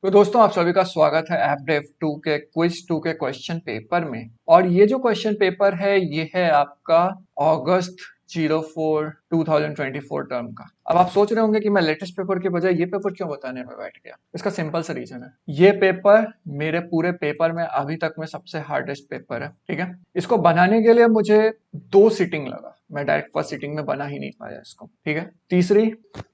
तो दोस्तों आप सभी का स्वागत है एपडेव 2 के क्विज 2 के क्वेश्चन पेपर में। और ये जो क्वेश्चन पेपर है ये है आपका अगस्त 04 2024 टर्म का। अब आप सोच रहे होंगे कि मैं लेटेस्ट पेपर के बजाय ये पेपर क्यों बताने में बैठ गया। इसका सिंपल सा रीजन है, ये पेपर मेरे पूरे पेपर में अभी तक में सबसे हार्डेस्ट पेपर है। ठीक है, इसको बनाने के लिए मुझे 2 सीटिंग लगा, मैं डायरेक्ट फर्स्ट सीटिंग में बना ही नहीं पाया इसको। ठीक है, तीसरी,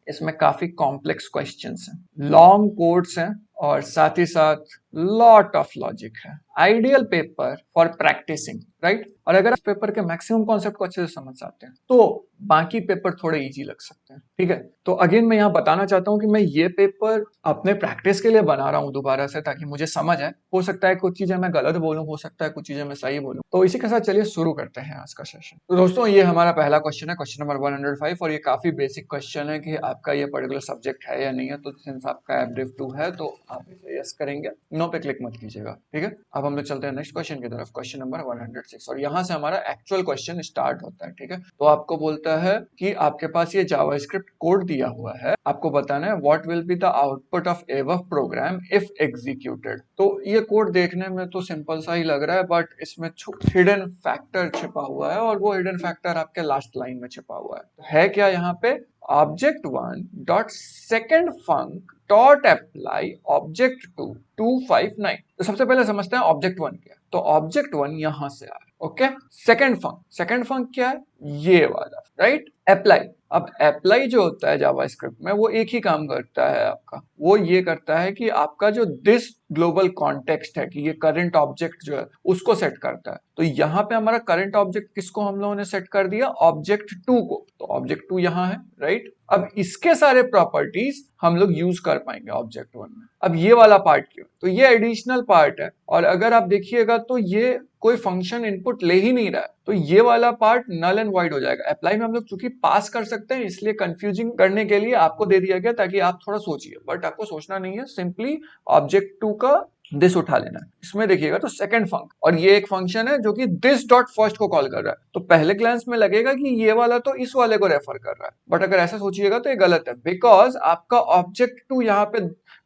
इसमें काफी कॉम्प्लेक्स क्वेश्चंस हैं, लॉन्ग कोड्स हैं और साथ ही साथ लॉट ऑफ लॉजिक है। Ideal paper for practicing, right. और अगर आप पेपर के मैक्सिमम कॉन्सेप्ट को अच्छे से समझ जाते हैं तो बाकी पेपर थोड़े इजी लग सकते हैं। ठीक है, तो अगेन मैं यहाँ बताना चाहता हूँ कि मैं ये पेपर अपने प्रैक्टिस के लिए बना रहा हूँ दोबारा से, ताकि मुझे समझ आए। हो सकता है कुछ चीजें मैं गलत बोलूँ, हो सकता है कुछ चीजें मैं सही बोलूँ। तो इसी के साथ चलिए शुरू करते हैं आज का सेशन। तो दोस्तों ये हमारा पहला क्वेश्चन है, क्वेश्चन नंबर 105, और ये काफी बेसिक क्वेश्चन है कि आपका ये पर्टिकुलर सब्जेक्ट है या नहीं है। तो सिंस आपका एपडिव 2 है तो आप इसे यस करेंगे, नो पे क्लिक मत कीजिएगा। ठीक है, अब हम लोग चलते हैं नेक्स्ट क्वेश्चन की तरफ, क्वेश्चन नंबर 106, और यहाँ से हमारा एक्चुअल क्वेश्चन स्टार्ट होता है। ठीक है, तो आपको बोलता है कि आपके पास ये जावास्क्रिप्ट कोड दिया हुआ है, आपको बताना है what will be the output of above program if executed. तो ये कोड देखने में तो सिंपल सा ही लग रहा है, बट इसमें हिडन फैक्टर छिपा हुआ है, और वो हिडन फैक्टर आपके लास्ट लाइन में छिपा हुआ है। तो है क्या यहाँ पे, ऑब्जेक्ट 1 डॉट सेकेंड फंक डॉट अप्लाई ऑब्जेक्ट 2 259। तो सबसे पहले समझते हैं ऑब्जेक्ट 1 क्या है। तो ऑब्जेक्ट 1 यहां से आ रहा है, ओके। सेकेंड फंक क्या है, ये वाला, राइट। अप्लाई, अब अप्लाई जो होता है जावास्क्रिप्ट में वो एक ही काम करता है आपका, वो ये करता है कि आपका जो दिस ग्लोबल कॉन्टेक्स्ट है कि ये करंट ऑब्जेक्ट जो है उसको सेट करता है। तो यहाँ पे हमारा करंट ऑब्जेक्ट किसको हम लोगों ने सेट कर दिया, ऑब्जेक्ट 2 को। तो ऑब्जेक्ट 2 यहाँ है, राइट। अब इसके सारे प्रॉपर्टीज हम लोग यूज कर पाएंगे ऑब्जेक्ट 1 में। अब ये वाला पार्ट क्यों, तो ये एडिशनल पार्ट है, और अगर आप देखिएगा तो ये कोई फंक्शन इनपुट ले ही नहीं रहा है, तो ये वाला पार्ट नल एंड वाइड हो जाएगा। अप्लाई में हम लोग चूंकि पास कर सकते हैं, इसलिए कंफ्यूजिंग करने के लिए आपको दे दिया गया ताकि आप थोड़ा सोचिए, बट आपको सोचना नहीं है, सिंपली ऑब्जेक्ट 2 का दिस उठा लेना है। इसमें देखिएगा तो सेकंड फंक्शन, और ये एक फंक्शन है जो कि दिस डॉट फर्स्ट को कॉल कर रहा है। तो पहले ग्लांस में लगेगा कि ये वाला तो इस वाले को रेफर कर रहा है, बट अगर ऐसा सोचिएगा तो ये गलत है, बिकॉज आपका ऑब्जेक्ट 2 यहाँ पे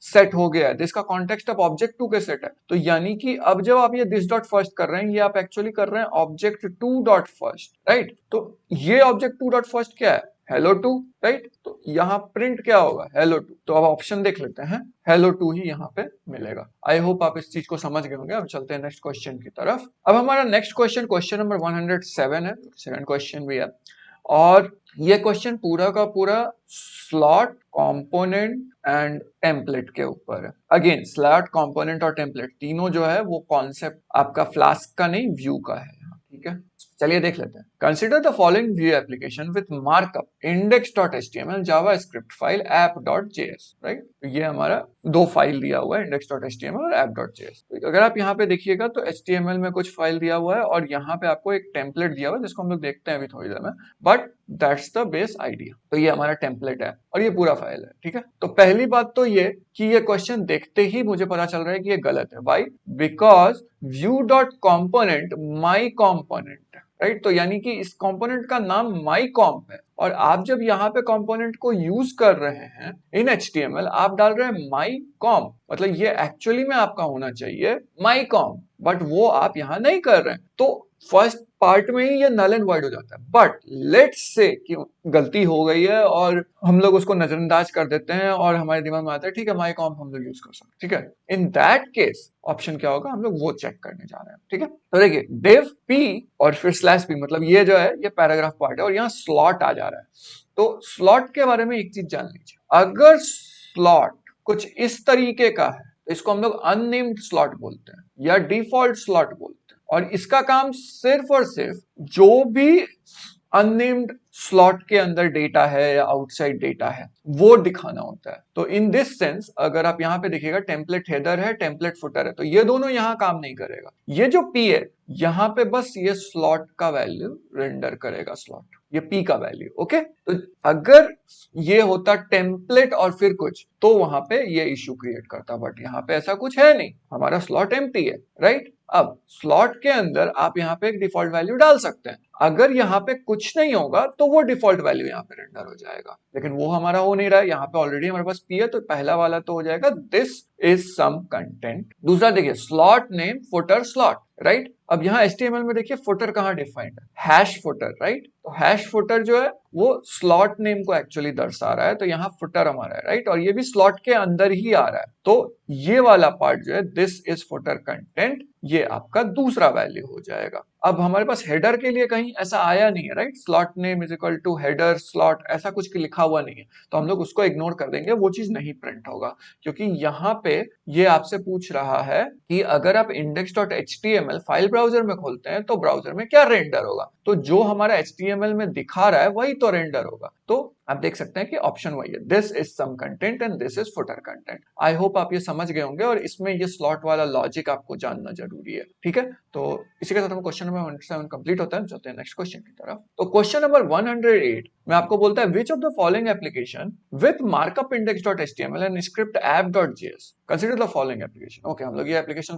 सेट हो गया है, दिस का कॉन्टेक्स्ट अब ऑब्जेक्ट 2 के सेट है। तो यानी कि अब जब आप ये दिस डॉट फर्स्ट कर रहे हैं, ये आप एक्चुअली कर रहे हैं ऑब्जेक्ट 2 डॉट फर्स्ट, राइट। तो ये ऑब्जेक्ट 2 डॉट फर्स्ट क्या है, हेलो 2, राइट। तो यहाँ प्रिंट क्या होगा, हेलो 2। तो अब ऑप्शन देख लेते हैं, हेलो 2 ही यहाँ पे मिलेगा। आई होप आप इस चीज को समझ गए होंगे। अब चलते हैं नेक्स्ट क्वेश्चन की तरफ। अब हमारा नेक्स्ट क्वेश्चन, क्वेश्चन नंबर 107 है, सेकंड क्वेश्चन भी है, और ये क्वेश्चन पूरा का पूरा स्लॉट, कंपोनेंट एंड टेम्पलेट के ऊपर है। अगेन स्लॉट, कंपोनेंट और टेम्पलेट तीनों जो है वो कॉन्सेप्ट आपका फ्लास्क का नहीं, व्यू का है। ठीक है, चलिए देख लेते हैं। Consider the following view application with markup index.html JavaScript file app.js, right. तो ये हमारा दो फाइल दिया हुआ है, index.html और app.js। तो अगर आप यहाँ पे देखिएगा तो HTML में कुछ फाइल दिया हुआ है, और यहाँ पे आपको एक टेम्पलेट दिया हुआ है जिसको हम लोग देखते हैं अभी थोड़ी देर में, but that's the base idea. तो ये हमारा टेम्पलेट है और ये पूरा फाइल है। ठीक है, तो पहली बात तो ये कि ये क्वेश्चन देखते ही मुझे पता चल रहा है कि ये गलत है। Why, because view dot component my component, right. तो यानी कि इस कंपोनेंट का नाम माई कॉम्प है, और आप जब यहाँ पे कंपोनेंट को यूज कर रहे हैं इन HTML, आप डाल रहे हैं माई कॉम्प, मतलब ये एक्चुअली में आपका होना चाहिए माई कॉम्प, बट वो आप यहाँ नहीं कर रहे हैं। तो फर्स्ट पार्ट में ही ये नल एंड वाइड हो जाता है। बट लेट्स से कि गलती हो गई है और हम लोग उसको नजरअंदाज कर देते हैं, और हमारे दिमाग में आता है ठीक है माई कॉम्प हम लोग यूज कर सकते हैं। ठीक है, इन दैट केस ऑप्शन क्या होगा, हम लोग वो चेक करने जा रहे हैं। ठीक है, तो देखिए div p और फिर स्लैश p, मतलब ये जो है ये पैराग्राफ पार्ट है, और यहाँ स्लॉट आ जा रहा है। तो स्लॉट के बारे में एक चीज जान लीजिए, अगर स्लॉट कुछ इस तरीके का है तो इसको हम लोग अननेम्ड स्लॉट बोलते हैं या डिफॉल्ट स्लॉट बोलते हैं, और इसका काम सिर्फ और सिर्फ जो भी अननेम्ड स्लॉट के अंदर डेटा है या आउटसाइड डेटा है वो दिखाना होता है। तो इन दिस सेंस अगर आप यहाँ पे देखिएगा टेम्पलेट हेडर है, टेम्पलेट फुटर है, तो ये दोनों यहाँ काम नहीं करेगा। ये जो p है यहाँ पे बस ये स्लॉट का वैल्यू रेंडर करेगा, स्लॉट ये p का वैल्यू। ओके, तो अगर ये होता टेम्पलेट और फिर कुछ तो वहां पे ये इश्यू क्रिएट करता, बट यहाँ पे ऐसा कुछ है नहीं, हमारा स्लॉट एम्प्टी है, राइट। अब स्लॉट के अंदर आप यहाँ पे एक डिफॉल्ट वैल्यू डाल सकते हैं, अगर यहाँ पे कुछ नहीं होगा तो वो डिफॉल्ट वैल्यू यहाँ पे रेंडर हो जाएगा, लेकिन वो हमारा हो नहीं रहा है, यहाँ पे ऑलरेडी हमारे पास पी है, तो पहला वाला तो हो जाएगा दिस इज सम कंटेंट। दूसरा देखिए slot name footer slot, right. अब यहाँ HTML में देखिए फुटर कहाँ डिफाइंड है, हैश फुटर, राइट। तो हैश फुटर जो है वो स्लॉट नेम को एक्चुअली दर्शा रहा है, तो यहाँ फुटर हमारा है, राइट, और ये भी स्लॉट के अंदर ही आ रहा है, तो ये वाला पार्ट जो है दिस इज फुटर कंटेंट, ये आपका दूसरा वैल्यू हो जाएगा। अब हमारे पास हेडर के लिए कहीं ऐसा आया नहीं है, right, slot name is equal to header slot, ऐसा कुछ लिखा हुआ नहीं है, तो हम लोग उसको इग्नोर कर देंगे, वो चीज नहीं प्रिंट होगा, क्योंकि यहाँ पे ये आपसे पूछ रहा है कि अगर आप index.html फाइल ब्राउजर में खोलते हैं तो ब्राउजर में क्या रेंडर होगा, तो जो हमारा HTML में दिखा रहा है वही तो रेंडर होगा। तो आप देख सकते हैं कि ऑप्शन वही है, this is some content and this is footer content. I hope आप ये समझ गए होंगे और इसमें ये स्लॉट वाला लॉजिक आपको जानना जरूरी है, ठीक है। तो इसी के साथ हम क्वेश्चन नंबर 107 कंप्लीट होता है, चलते हैं नेक्स्ट क्वेश्चन की तरफ। तो क्वेश्चन नंबर 108 में आपको बोलता है which of the following application with markup index.html and script app.js consider the following application. Okay, हम लोग ये एप्लीकेशन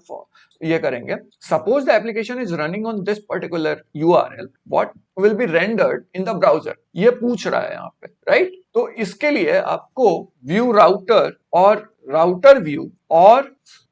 ये करेंगे। Suppose the application is running on this particular URL, what will B rendered in the browser, ये पूछ रहा है यहाँ पे, राइट। तो इसके लिए आपको व्यू राउटर और राउटर व्यू और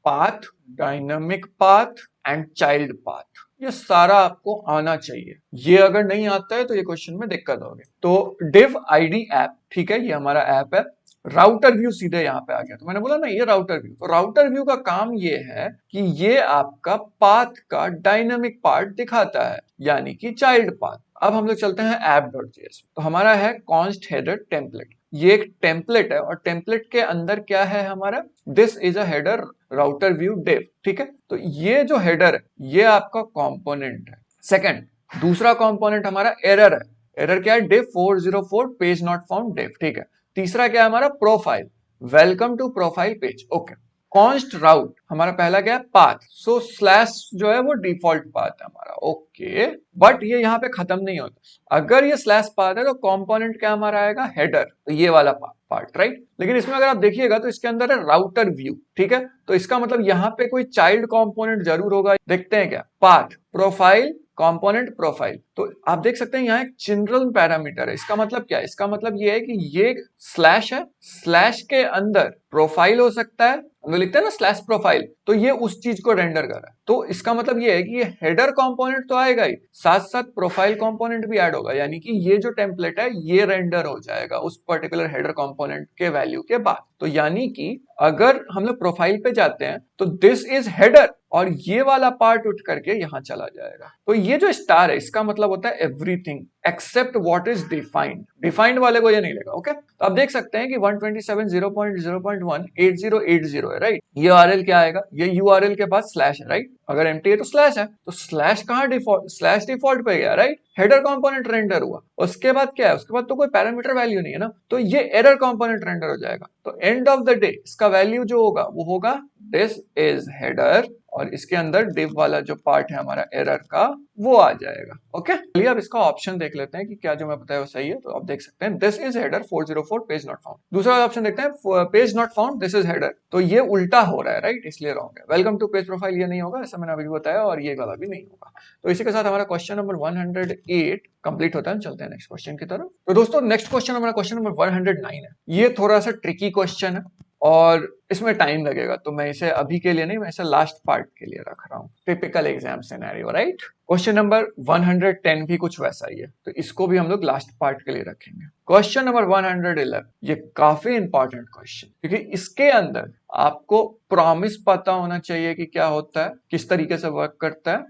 path, dynamic path and child path, ये सारा आपको आना चाहिए। ये अगर नहीं आता है तो ये क्वेश्चन में दिक्कत होगी। तो div id ऐप, ठीक है, ये हमारा ऐप है। राउटर व्यू सीधे यहाँ पे आ गया, तो मैंने बोला ना ये राउटर व्यू, तो राउटर व्यू का काम ये है कि ये आपका पाथ का डायनामिक पार्ट दिखाता है, यानी कि चाइल्ड पाथ। अब हम लोग चलते हैं app.js, तो हमारा है const header template, ये एक टेम्पलेट है, और टेम्पलेट के अंदर क्या है हमारा, this is a header router view div, ठीक है। तो ये जो हेडर है ये आपका कंपोनेंट है। सेकंड, दूसरा कंपोनेंट हमारा एरर है, एरर क्या है, div 404 page not found div, ठीक है। तीसरा क्या है हमारा, profile, welcome to profile page, okay. Const route हमारा पहला क्या है, पाथ, सो स्लैश जो है वो डिफॉल्ट पाथ है हमारा, ओके। बट ये यहाँ पे खत्म नहीं होता, अगर ये स्लैश पाथ है तो कंपोनेंट क्या हमारा आएगा, हेडर, तो ये वाला पार्ट, राइट। लेकिन इसमें अगर आप देखिएगा तो इसके अंदर है राउटर व्यू, ठीक है, तो इसका मतलब यहाँ पे कोई चाइल्ड कंपोनेंट जरूर होगा। देखते हैं क्या, पाथ, प्रोफाइल, कंपोनेंट, प्रोफाइल, तो आप देख सकते हैं यहाँ एक चिल्ड्रन पैरामीटर है। इसका मतलब क्या है, इसका मतलब ये है कि ये स्लैश है, स्लैश के अंदर प्रोफाइल हो सकता है, हम लोग लिखते हैं ना स्लैश प्रोफाइल, तो ये उस चीज को रेंडर कर रहा है। तो इसका मतलब ये है कि ये हेडर कंपोनेंट तो आएगा ही, साथ साथ प्रोफाइल कंपोनेंट भी ऐड होगा, यानी कि ये जो टेम्पलेट है ये रेंडर हो जाएगा उस पर्टिकुलर हेडर कंपोनेंट के वैल्यू के बाद। तो यानी कि अगर हम लोग प्रोफाइल पे जाते हैं तो दिस इज हेडर, और ये वाला पार्ट उठ करके यहां चला जाएगा। तो ये जो स्टार है इसका मतलब होता है everything except what is defined, defined वाले को ये नहीं लेगा, ओके। तो आप देख सकते हैं कि 127.0.0.1 8080 है, राइट। ये URL क्या आएगा, ये URL के बाद स्लैश है, राइट, अगर एम्प्टी है तो स्लैश है, तो स्लैश कहाँ डिफॉल्ट, स्लैश डिफॉल्ट पे गया, राइट। हेडर कंपोनेंट रेंडर हुआ, उसके बाद क्या है, उसके बाद तो कोई पैरामीटर वैल्यू नहीं है ना, तो ये एरर कंपोनेंट रेंडर हो जाएगा। तो एंड ऑफ द डे इसका वैल्यू जो होगा वो होगा दिस इज हेडर, और इसके अंदर div वाला जो पार्ट है हमारा एरर का वो आ जाएगा, ओके। चलिए अब इसका ऑप्शन देख लेते हैं कि क्या जो मैं बताया वो सही है। तो आप देख सकते हैं this is header 404 page not found. दूसरा ऑप्शन देखते हैं, page not found this is header, तो ये उल्टा हो रहा है, राइट, इसलिए रॉन्ग है। वेलकम टू पेज प्रोफाइल ये नहीं होगा, ऐसा मैंने अभी बताया, और ये वाला भी नहीं होगा। तो इसी के साथ हमारा क्वेश्चन नंबर 108 कंप्लीट होता है। चलते हैं नेक्स्ट क्वेश्चन की तरफ। तो दोस्तों नेक्स्ट क्वेश्चन हमारा क्वेश्चन नंबर 109 है। ये थोड़ा सा ट्रिकी क्वेश्चन है और इसमें टाइम लगेगा, तो मैं इसे अभी के लिए नहीं, मैं इसे लास्ट पार्ट के लिए रख रहा हूँ। Typical exam scenario, right. Question number 110 भी कुछ वैसा ही है, तो इसको भी हम लोग लास्ट पार्ट के लिए रखेंगे। क्वेश्चन नंबर 111, ये काफी इंपॉर्टेंट क्वेश्चन, क्योंकि इसके अंदर आपको प्रॉमिस पता होना चाहिए कि क्या होता है, किस तरीके से वर्क करता है,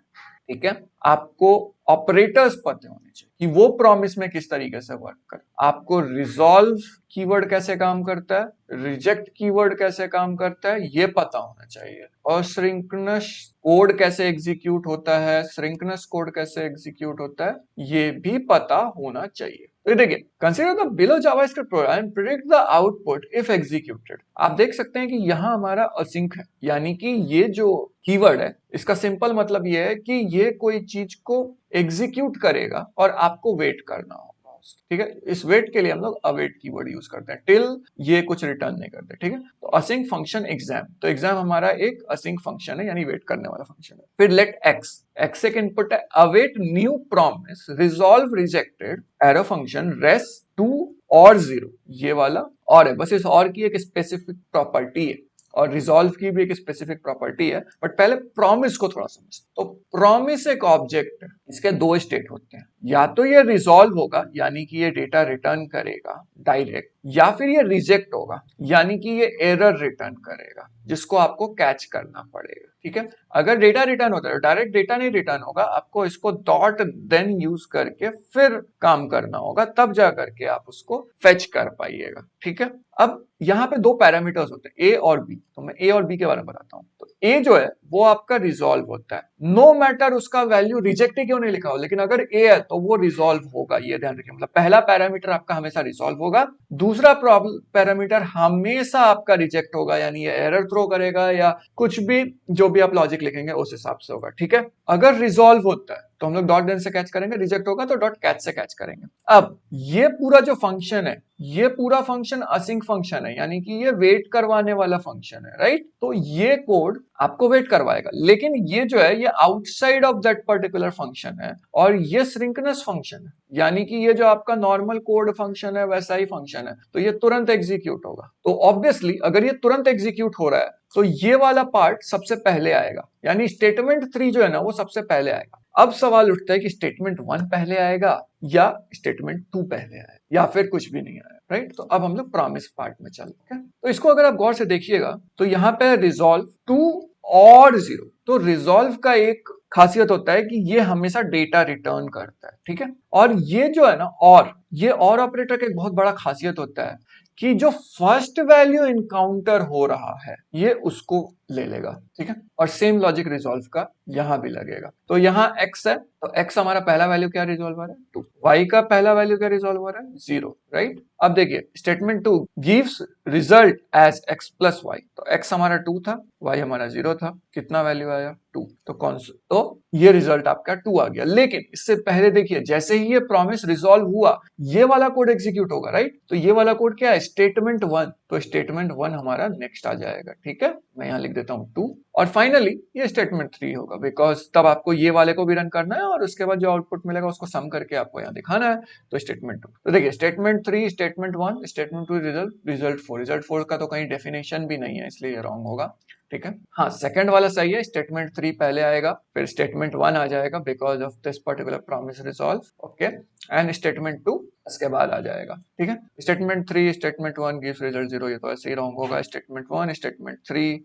ठीक है। आपको ऑपरेटर्स पते होने चाहिए कि वो प्रॉमिस में किस तरीके से वर्क कर, आपको रिजॉल्व कीवर्ड कैसे काम करता है, रिजेक्ट कीवर्ड कैसे काम करता है, ये पता होना चाहिए, और सिंक्रोनस कोड कैसे एग्जीक्यूट होता है, सिंक्रोनस कोड कैसे एग्जीक्यूट होता है, ये भी पता होना चाहिए। तो देखिए, consider the below JavaScript program and predict the output if executed. आप देख सकते हैं कि यहाँ हमारा असिंक है, यानी कि ये जो कीवर्ड है इसका सिंपल मतलब ये है कि ये कोई चीज को एग्जीक्यूट करेगा और आपको वेट करना होगा। पास्ट, ठीक है। इस वेट के लिए हम लोग अवेट कीवर्ड यूज करते हैं, टिल ये कुछ रिटर्न नहीं करते, ठीक है। तो असिंक फंक्शन एग्जाम, तो एग्जाम हमारा एक असिंक फंक्शन है, यानी वेट करने वाला फंक्शन है। फिर लेट एक्स, एक्स एक इनपुट है, await new promise resolve rejected arrow function raise 2 और 0, ये वाला और है, बस इस और की एक स्पेसिफिक प्रॉपर्टी है और रिजॉल्व की भी एक स्पेसिफिक प्रॉपर्टी है। बट पहले प्रॉमिस को थोड़ा समझ, तो प्रॉमिस एक ऑब्जेक्ट है, इसके दो स्टेट होते हैं, या तो ये रिजॉल्व होगा यानी कि ये डेटा रिटर्न करेगा डायरेक्ट, या फिर ये रिजेक्ट होगा यानी कि ये एरर रिटर्न करेगा जिसको आपको कैच करना पड़ेगा, ठीक है। अगर डेटा रिटर्न होता है, डायरेक्ट डेटा नहीं रिटर्न होगा, आपको इसको डॉट देन यूज करके फिर काम करना होगा, तब जा करके आप उसको फेच कर पाइएगा, ठीक है। अब यहाँ पे दो पैरामीटर्स होते हैं, ए और बी, तो मैं ए और बी के बारे में बताता हूँ। तो ए जो है वो आपका रिजॉल्व होता है, नो मैटर उसका वैल्यू रिजेक्ट ही क्यों नहीं लिखा हो, लेकिन अगर ए है तो वो रिजॉल्व होगा, ये ध्यान रखिए। मतलब पहला पैरामीटर आपका हमेशा रिजॉल्व होगा, दूसरा पैरामीटर हमेशा आपका रिजेक्ट होगा, यानी ये एरर थ्रो करेगा या कुछ भी, जो भी आप लॉजिक लिखेंगे उस हिसाब से होगा, ठीक है। अगर रिजॉल्व होता है तो हम लोग डॉट देन से कैच करेंगे, रिजेक्ट होगा तो डॉट कैच से कैच करेंगे। अब ये पूरा जो फंक्शन है, ये पूरा फंक्शन असिंक फंक्शन है, यानी कि ये वेट करवाने वाला फंक्शन है, राइट। तो ये कोड आपको वेट करवाएगा, लेकिन ये जो है ये outside of that particular function है और ये सिंक्रोनस फंक्शन है, यानी कि ये जो आपका नॉर्मल कोड फंक्शन है वैसा ही फंक्शन है, तो ये तुरंत एग्जीक्यूट होगा। तो ऑब्वियसली अगर ये तुरंत एग्जीक्यूट हो रहा है तो ये वाला पार्ट सबसे पहले आएगा, यानी स्टेटमेंट 3 जो है ना वो सबसे पहले आएगा। अब सवाल उठता है कि स्टेटमेंट 1 पहले आएगा या स्टेटमेंट 2 पहले आएगा या फिर कुछ भी नहीं आएगा, राइट। तो अब हम लोग प्रॉमिस पार्ट में चलते हैं। तो इसको अगर आप गौर से देखिएगा तो यहाँ पे रिजॉल्व 2 और 0, तो रिजॉल्व का एक खासियत होता है कि ये हमेशा डेटा रिटर्न करता है, ठीक है। और ये जो है ना, और ये और ऑपरेटर का एक बहुत बड़ा खासियत होता है कि जो फर्स्ट वैल्यू इनकाउंटर हो रहा है ये उसको ले लेगा, ठीक है। और सेम लॉजिक रिजॉल्व का यहां भी लगेगा। तो यहां x है, तो x हमारा पहला वैल्यू क्या रिजॉल्व हो रहा है 2, y का पहला वैल्यू क्या रिजॉल्व हो रहा है 0, राइट। अब देखिए statement 2 gives result as x plus y, तो x हमारा 2 था, y हमारा 0 था, कितना वैल्यू आया 2, तो कौन सा, तो ये रिजल्ट आपका 2 आ गया। लेकिन इससे पहले देखिए जैसे ही ये प्रॉमिस रिजॉल्व हुआ ये वाला कोड एग्जीक्यूट होगा, राइट। तो ये वाला कोड क्या है स्टेटमेंट 1, तो स्टेटमेंट 1 हमारा नेक्स्ट आ जाएगा, ठीक है। मैं यहां लिख देता हूं 2, और फाइनली ये स्टेटमेंट 3 होगा, बिकॉज तब आपको ये वाले को भी रन करना है और उसके बाद जो आउटपुट मिलेगा उसको सम करके आपको यहाँ दिखाना है, तो स्टेटमेंट 2। तो देखिए statement 3, statement 1, statement 2, result 4, result 4 का तो कहीं डेफिनेशन भी नहीं है इसलिए ये रॉन्ग होगा, ठीक है। हाँ सेकंड वाला सही है, स्टेटमेंट 3 पहले आएगा फिर स्टेटमेंट 1 आ जाएगा because of this particular promise resolve, okay, and statement 2 इसके बाद आ जाएगा, ठीक है। स्टेटमेंट 3 स्टेटमेंट 1 गिव्स रिजल्ट 0, ये तो ऐसे ही रॉन्ग होगा। स्टेटमेंट 1 स्टेटमेंट 3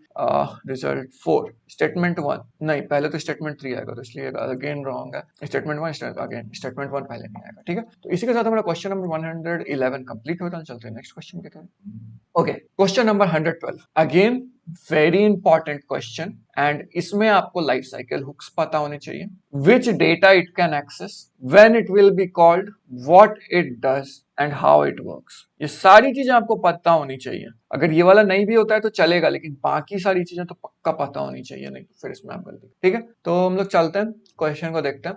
रिजल्ट 4, स्टेटमेंट 1 नहीं, पहले तो स्टेटमेंट 3 आएगा तो इसलिए अगेन रॉन्ग है। स्टेटमेंट 1 अगेन स्टेटमेंट 1 पहले नहीं आएगा, ठीक है। तो इसी के साथ हमारा क्वेश्चन नंबर 111 कंप्लीट होता है। चलते हैं नेक्स्ट क्वेश्चन की तरफ। Okay, question number 112 again very important question, and इसमें आपको लाइफ साइकिल हुक्स पता होने चाहिए। Which data it can access, when it will be called, what it does and how it works, ये सारी चीजें आपको पता होनी चाहिए। अगर ये वाला नहीं भी होता है तो चलेगा, लेकिन बाकी सारी चीजें तो पक्का पता होनी चाहिए, नहीं तो फिर इसमें आप गलती, ठीक है। तो हम लोग चलते हैं क्वेश्चन को देखते हैं।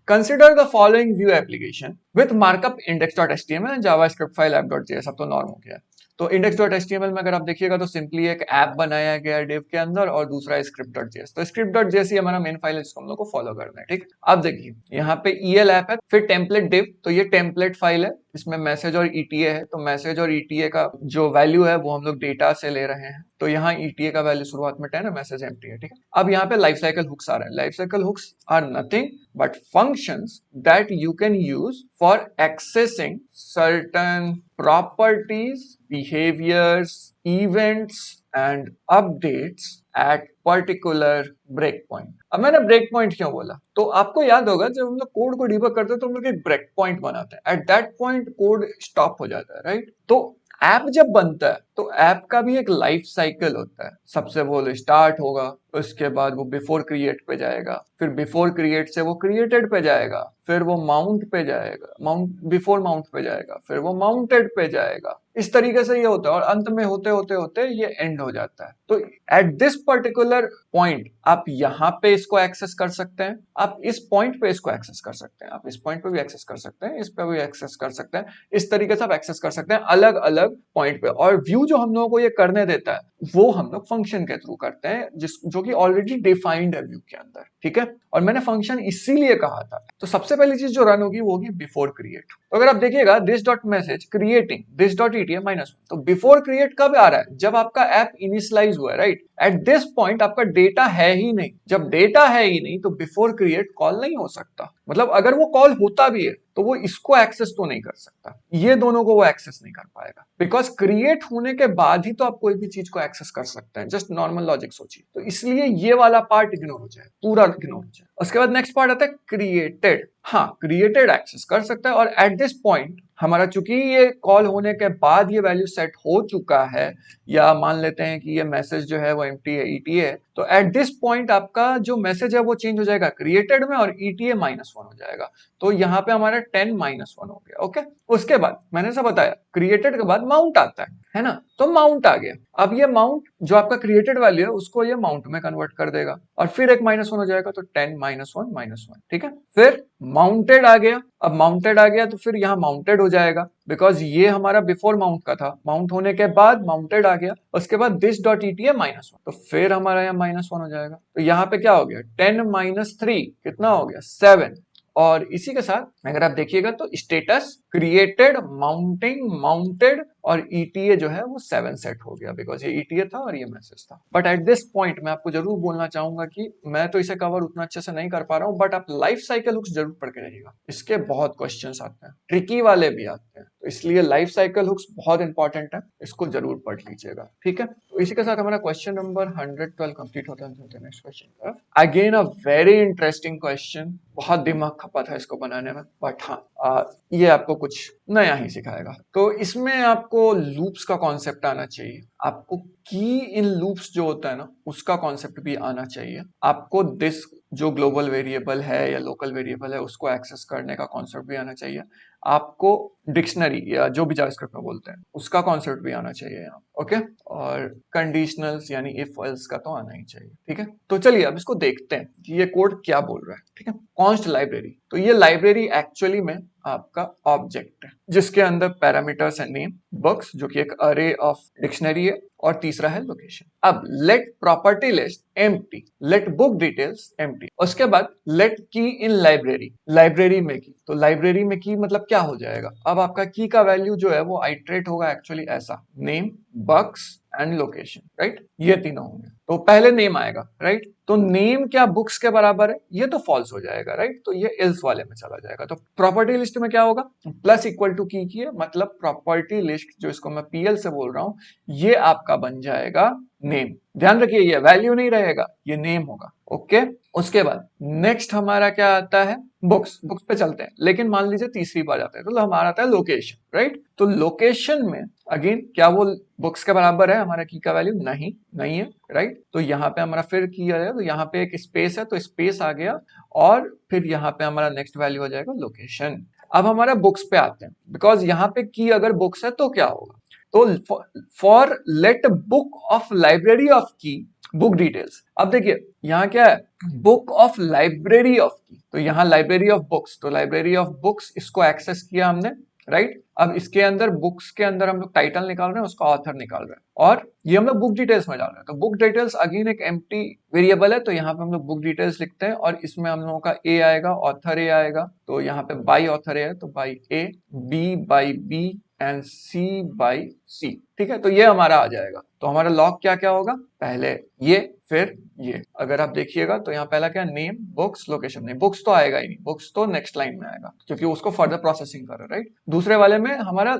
Consider the following view application with markup index.html and javascript file app.js, अब तो नॉर्म हो गया है। तो index.html में अगर आप देखिएगा तो सिंपली एक ऐप बनाया गया है div के अंदर और दूसरा है script.js। तो script.js ही हमारा मेन फाइल है जिसको हम लोग को फॉलो करना है, ठीक। अब देखिए यहाँ पे EL ऐप है, फिर टेम्पलेट div, तो ये टेम्पलेट फाइल है, इसमें मैसेज और ETA है। तो मैसेज और ETA का जो वैल्यू है वो हम लोग डेटा से ले रहे हैं, तो यहाँ ETA का वैल्यू शुरुआत में 10 है, मैसेज एम्प्टी है, ठीक है। अब यहाँ पे लाइफ साइकिल हुक्स आ रहे हैं। Life cycle hooks are nothing but functions that you can use for accessing certain properties, behaviors, events and updates at particular breakpoint। अब मैंने ब्रेक पॉइंट क्यों बोला, तो आपको याद होगा जब हम लोग कोड को डिबग करते हैं तो हम लोग एक ब्रेक पॉइंट बनाते हैं, at that point code stop हो जाता है, राइट। तो ऐप जब बनता है तो ऐप का भी एक लाइफ साइकिल होता है। सबसे वो स्टार्ट होगा, उसके बाद वो बिफोर क्रिएट पे जाएगा, फिर बिफोर क्रिएट से वो क्रिएटेड पे जाएगा, फिर वो माउंट पे जाएगा, माउंट बिफोर माउंट पे जाएगा, फिर वो माउंटेड पे जाएगा। इस तरीके से ये होता है और अंत में होते होते होते ये एंड हो जाता है। तो एट दिस पर्टिकुलर पॉइंट आप यहाँ पे इसको एक्सेस कर सकते हैं, आप इस पॉइंट पे इसको एक्सेस कर सकते हैं, आप इस पॉइंट पे भी एक्सेस कर सकते हैं, इस पे भी एक्सेस कर सकते हैं। इस तरीके से आप एक्सेस कर सकते हैं अलग अलग पॉइंट पे। और व्यू जो हम लोगों को ये करने देता है वो हम लोग फंक्शन के थ्रू करते हैं, जो कि ऑलरेडी डिफाइंड है व्यू के अंदर, ठीक है। और मैंने फंक्शन इसीलिए कहा था। तो सबसे पहली चीज जो रन होगी वो होगी बिफोर क्रिएट। तो अगर आप देखिएगा this dot message creating this dot ETA -1, तो बिफोर क्रिएट कब आ रहा है? जब आपका ऐप इनिशियलाइज हुआ है, राइट। एट दिस पॉइंट आपका डेटा है ही नहीं। जब डेटा है ही नहीं तो बिफोर क्रिएट कॉल नहीं हो सकता। मतलब अगर वो कॉल होता भी है तो वो इसको एक्सेस तो नहीं कर सकता, ये दोनों को वो एक्सेस नहीं कर पाएगा। बिकॉज क्रिएट होने के बाद ही तो आप कोई भी चीज को एक्सेस कर सकते हैं। जस्ट नॉर्मल लॉजिक सोचिए। तो इसलिए ये वाला पार्ट इग्नोर हो जाए, पूरा इग्नोर हो जाए। उसके बाद नेक्स्ट पार्ट आता है क्रिएटेड। हाँ, क्रिएटेड एक्सेस कर सकता है। और एट दिस पॉइंट हमारा चूंकि ये कॉल होने के बाद ये वैल्यू सेट हो चुका है, या मान लेते हैं कि ये मैसेज जो है वो एम्प्टी है, ईटीए है, तो एट दिस पॉइंट आपका जो मैसेज है वो चेंज हो जाएगा क्रिएटेड में और ईटीए -1 हो जाएगा। तो यहाँ पे हमारा 10 -1 हो गया। ओके, उसके बाद मैंने सब बताया क्रिएटेड के बाद माउंट आता है ना। तो माउंट आ गया। अब ये माउंट जो आपका क्रिएटेड वैल्यू है उसको ये माउंट में कन्वर्ट कर देगा और फिर एक -1 हो जाएगा। तो 10 -1 -1, ठीक है। फिर माउंटेड आ गया। अब माउंटेड आ गया तो फिर यहाँ माउंटेड हो जाएगा, बिकॉज ये हमारा बिफोर माउंट का था। माउंट होने के बाद माउंटेड आ गया। उसके बाद दिस डॉट ईटीए -1, तो फिर हमारा यहाँ -1 हो जाएगा। तो यहाँ पे क्या हो गया? 10 - 3 कितना हो गया? 7। और इसी के साथ अगर आप देखिएगा तो स्टेटस क्रिएटेड, माउंटिंग, माउंटेड और ईटीए जो है वो 7 सेट हो गया, बिकॉज ये ईटीए था और ये मैसेज था। बट एट दिस पॉइंट मैं आपको जरूर बोलना चाहूंगा कि मैं तो इसे कवर उतना अच्छे से नहीं कर पा रहा हूं, बट आप लाइफ साइकिल हुक्स जरूर पढ़ के रहिएगा। इसके बहुत क्वेश्चंस आते हैं, ट्रिकी वाले भी आते हैं, तो इसलिए लाइफ साइकिल हुक्स बहुत इंपॉर्टेंट है, इसको जरूर पढ़ लीजिएगा, ठीक है। तो इसी के साथ हमारा क्वेश्चन नंबर 112 कंप्लीट होता है। Next question, again a very interesting question. बहुत दिमाग खपा था इसको बनाने में, बट हाँ ये आपको कुछ नया ही सिखाएगा। तो इसमें आपको लूप्स का कॉन्सेप्ट आना चाहिए, आपको की इन लूप्स जो होता है ना उसका कॉन्सेप्ट भी आना चाहिए, आपको दिस जो ग्लोबल वेरिएबल है या लोकल वेरिएबल है उसको एक्सेस करने का कॉन्सेप्ट भी आना चाहिए, आपको डिक्शनरी या जो भी जावास्क्रिप्ट में बोलते हैं उसका कॉन्सेप्ट भी आना चाहिए यहाँ, ओके। और कंडीशनल्स यानी इफ एल्स का तो आना ही चाहिए, ठीक है। तो चलिए अब इसको देखते हैं कि ये कोड क्या बोल रहा है, ठीक है। कॉन्स्ट लाइब्रेरी, तो ये लाइब्रेरी एक्चुअली में आपका ऑब्जेक्ट है जिसके अंदर पैरामीटर्स है नेम, बुक्स जो कि एक अरे ऑफ डिक्शनरी है, और तीसरा है लोकेशन। अब let property list empty, let book details empty, उसके बाद लेट की इन लाइब्रेरी, लाइब्रेरी में की, तो लाइब्रेरी में की मतलब क्या हो जाएगा? अब आपका की का वैल्यू जो है वो आइट्रेट होगा एक्चुअली ऐसा, name, books and location, right. ये तीनों होंगे। तो पहले नेम आएगा, राइट। तो नेम क्या बुक्स के बराबर है? ये तो फॉल्स हो जाएगा, राइट। तो ये एल्स वाले में चला जाएगा। तो प्रॉपर्टी लिस्ट में क्या होगा? प्लस इक्वल टू की है, मतलब प्रॉपर्टी लिस्ट जो इसको मैं पीएल से बोल रहा हूं ये आपका बन जाएगा नेम। ध्यान रखिए ये वैल्यू नहीं रहेगा, ये नेम होगा, ओके। उसके बाद नेक्स्ट हमारा क्या आता है? बुक्स। बुक्स पे चलते हैं, लेकिन मान लीजिए तीसरी बार जाते हैं तो हमारा आता है लोकेशन, राइट। तो लोकेशन में अगेन क्या वो बुक्स के बराबर है हमारा की का वैल्यू? नहीं, नहीं है, राइट। तो यहाँ पे हमारा फिर की आ जाएगा, तो यहाँ पे एक स्पेस है तो स्पेस आ गया, और फिर यहाँ पे हमारा नेक्स्ट वैल्यू आ जाएगा लोकेशन। अब हमारा बुक्स पे आते हैं, बिकॉज यहाँ पे की अगर बुक्स है तो क्या होगा? तो for let book of library of की बुक डिटेल्स। अब देखिए यहाँ क्या है? बुक ऑफ लाइब्रेरी ऑफ की, तो यहाँ लाइब्रेरी ऑफ बुक्स, तो लाइब्रेरी ऑफ बुक्स इसको एक्सेस किया हमने, राइट। अब इसके अंदर बुक्स के अंदर हम लोग टाइटल निकाल रहे हैं, उसका ऑथर निकाल रहे हैं, और ये हम लोग बुक डिटेल्स में डाल रहे हैं। तो बुक डिटेल्स अगेन एक एम्प्टी वेरिएबल है, तो यहाँ पे हम लोग बुक डिटेल्स लिखते हैं, और इसमें हम लोगों का ए आएगा, ऑथर ए आएगा, तो यहाँ पे बाई ऑथर ए है तो by A, B by B and C by C, ठीक है। तो ये हमारा आ जाएगा। तो हमारा लॉग क्या क्या होगा? पहले ये, फिर ये। अगर आप देखिएगा तो यहाँ पहला क्या? Name, books, location. नहीं, बुक्स तो आएगा ही नहीं, बुक्स तो नेक्स्ट लाइन में आएगा क्योंकि उसको फर्दर प्रोसेसिंग कर रहा है, राइट। दूसरे वाले में हमारा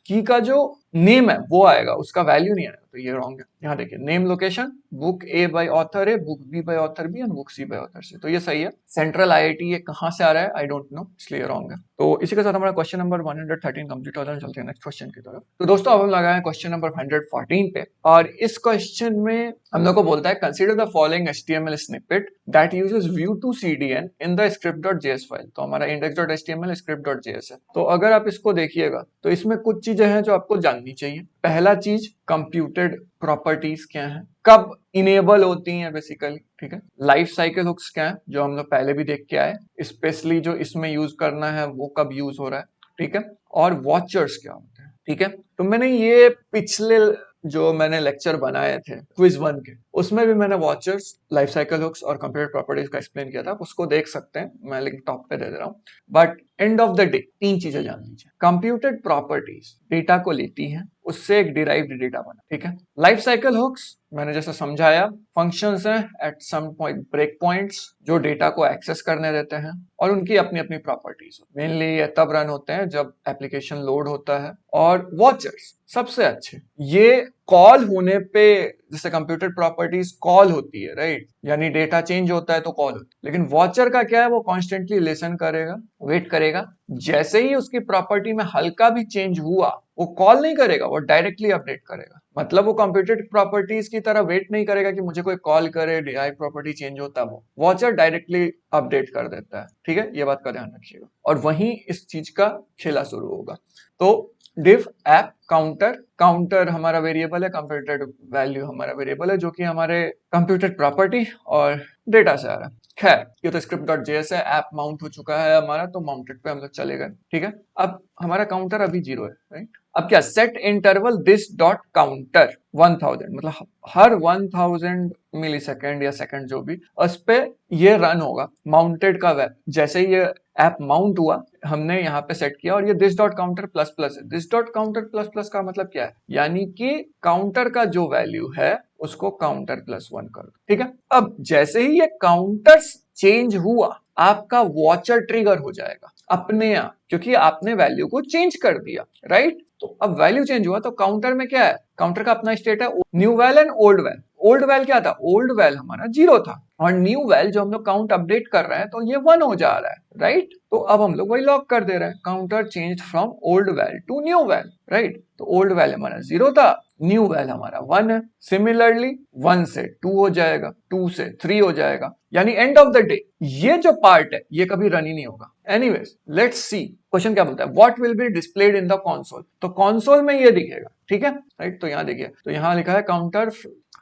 की का जो नेम है वो आएगा, उसका वैल्यू नहीं आएगा, तो ये रॉन्ग है। यहाँ देखिए name, location, book A by author है, book B by author B and book C by author C, तो ये सही है। सेंट्रल आईआईटी ये कहाँ से आ रहा है आई डोंट नो, इसलिए रॉन्ग है। तो इसी के साथ हमारा क्वेश्चन नंबर 113 कंप्लीट हो जाए। चलते हैं नेक्स्ट क्वेश्चन की तरफ। तो दोस्तों अब हम लगाए क्वेश्चन नंबर 114 पे। और इस क्वेश्चन में हम लोग को बोलता है consider the following HTML snippet that uses view to CDN in the script.js file. तो हमारा index.html script.js है। तो अगर आप इसको देखिएगा तो इसमें कुछ चीजें हैं जो आपको जाननी चाहिए। पहला चीज कंप्यूटेड प्रॉपर्टीज क्या है, कब इनेबल होती हैं बेसिकली, ठीक है। लाइफ साइकिल हुक्स क्या है जो हम लोग पहले भी देख के आए, स्पेशली जो इसमें यूज करना है वो कब यूज हो रहा है, ठीक है। और वॉचर्स क्या होते हैं, ठीक है। तो मैंने ये पिछले जो मैंने लेक्चर बनाए थे क्विज 1 के, उसमें भी मैंने वॉचर्स, लाइफ साइकिल हुक्स और कंप्यूटर प्रॉपर्टीज का एक्सप्लेन किया था, उसको देख सकते हैं, मैं लिंक टॉप पे दे दे रहा हूँ। But end of the day तीन चीजें जान लीजिए। कंप्यूटेड प्रॉपर्टीज डेटा को लेती है, उससे एक डिराइव्ड डेटा बना, ठीक है। लाइफ साइकिल हुक्स मैंने जैसे समझाया, फंक्शंस हैं at some point, break points जो डेटा को एक्सेस करने देते हैं और उनकी अपनी अपनी प्रॉपर्टीज। मेनली ये तब रन होते हैं जब एप्लीकेशन लोड होता है। और वॉचर्स सबसे अच्छे, ये कॉल होने पे, जैसे कंप्यूटर प्रॉपर्टीज कॉल होती है, राइट, यानी डेटा चेंज होता है तो कॉल होती है। लेकिन वॉचर का क्या है, वो कॉन्स्टेंटली लिसन करेगा, वेट करेगा, जैसे ही उसकी प्रॉपर्टी में हल्का भी चेंज हुआ वो कॉल नहीं करेगा, वो डायरेक्टली अपडेट करेगा। मतलब वो कंप्यूटर प्रॉपर्टीज की तरह वेट नहीं करेगा कि मुझे कोई कॉल करे, डिराइव प्रॉपर्टी चेंज होता है, वो वॉचर डायरेक्टली अपडेट कर देता है, ठीक है। ये बात का ध्यान रखिएगा। और वहीं इस चीज का खेला शुरू होगा। तो div app काउंटर, काउंटर हमारा वेरिएबल है, कंप्यूटेड वैल्यू हमारा वेरिएबल है जो कि हमारे कंप्यूटेड प्रॉपर्टी और डेटा से आ रहा है। खैर ये तो script.js है, ऐप माउंट हो चुका है हमारा, तो माउंटेड पे हम लोग चले गए, ठीक है। अब हमारा काउंटर अभी 0 है, राइट। अब क्या, set interval this dot counter 1000, मतलब हर 1000 मिली सेकेंड या सेकंड जो भी, उस पे ये रन होगा माउंटेड का वेब। जैसे ही ये ऐप माउंट हुआ हमने यहाँ पे सेट किया, और ये this dot counter plus plus है। This dot counter plus plus का मतलब क्या है, यानी कि काउंटर का जो वैल्यू है उसको काउंटर प्लस 1 कर दो, ठीक है। अब जैसे ही ये काउंटर चेंज हुआ आपका वॉचर ट्रिगर हो जाएगा अपने आप, क्योंकि आपने वैल्यू को चेंज कर दिया, राइट। तो अब वैल्यू चेंज हुआ तो काउंटर में क्या है, काउंटर का अपना स्टेट है new val and old val. Old val क्या था, ओल्ड वैल हमारा 0 था, और न्यू वैल जो हम लोग काउंट अपडेट कर रहे हैं तो ये 1 हो जा रहा है, राइट। तो अब हम लोग वही लॉक कर दे रहे हैं, counter change from old val to new val, right. तो ओल्ड वैल हमारा 0 था, न्यू वैल हमारा 1 है। सिमिलरली 1 से 2 हो जाएगा, 2 से 3 हो जाएगा, यानी एंड ऑफ द डे ये जो पार्ट है ये कभी रन ही नहीं होगा। एनीवेज लेट्स सी क्वेश्चन क्या बोलता है, what will be displayed in the console. तो कंसोल में ये दिखेगा, ठीक है, राइट। तो यहाँ देखिए, तो यहाँ लिखा है counter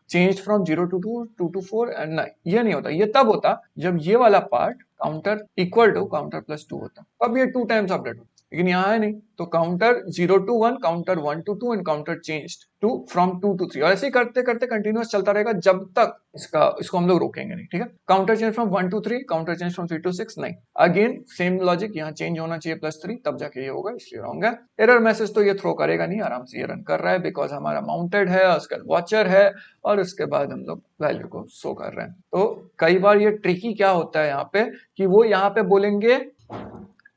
change from 0 to 2, 2 to 4 and 9। ये नहीं होता, ये तब होता जब ये वाला part counter equal to counter plus 2 होता, अब ये 2 टाइम्स अपडेट होता। लेकिन यहाँ है नहीं, तो counter 0 to 1, counter 1 to 2 and counter changed to from 2 to 3, और ऐसे ही करते करते कंटिन्यूअस चलता रहेगा जब तक इसको हम लोग रोकेंगे नहीं, ठीक है। Counter change from 1 to 3, counter change from 3 to 6, नहीं, अगेन सेम लॉजिक, यहाँ चेंज होना चाहिए +3 तब जाके ये होगा, इसलिए रॉन्ग है। एरर मैसेज तो ये थ्रो करेगा नहीं, आराम से ये रन कर रहा है, बिकॉज हमारा माउंटेड है, उसका वॉचर है, और उसके बाद हम लोग वैल्यू को शो कर रहे हैं। तो कई बार ये ट्रिकी क्या होता है यहाँ पे, कि वो यहाँ पे बोलेंगे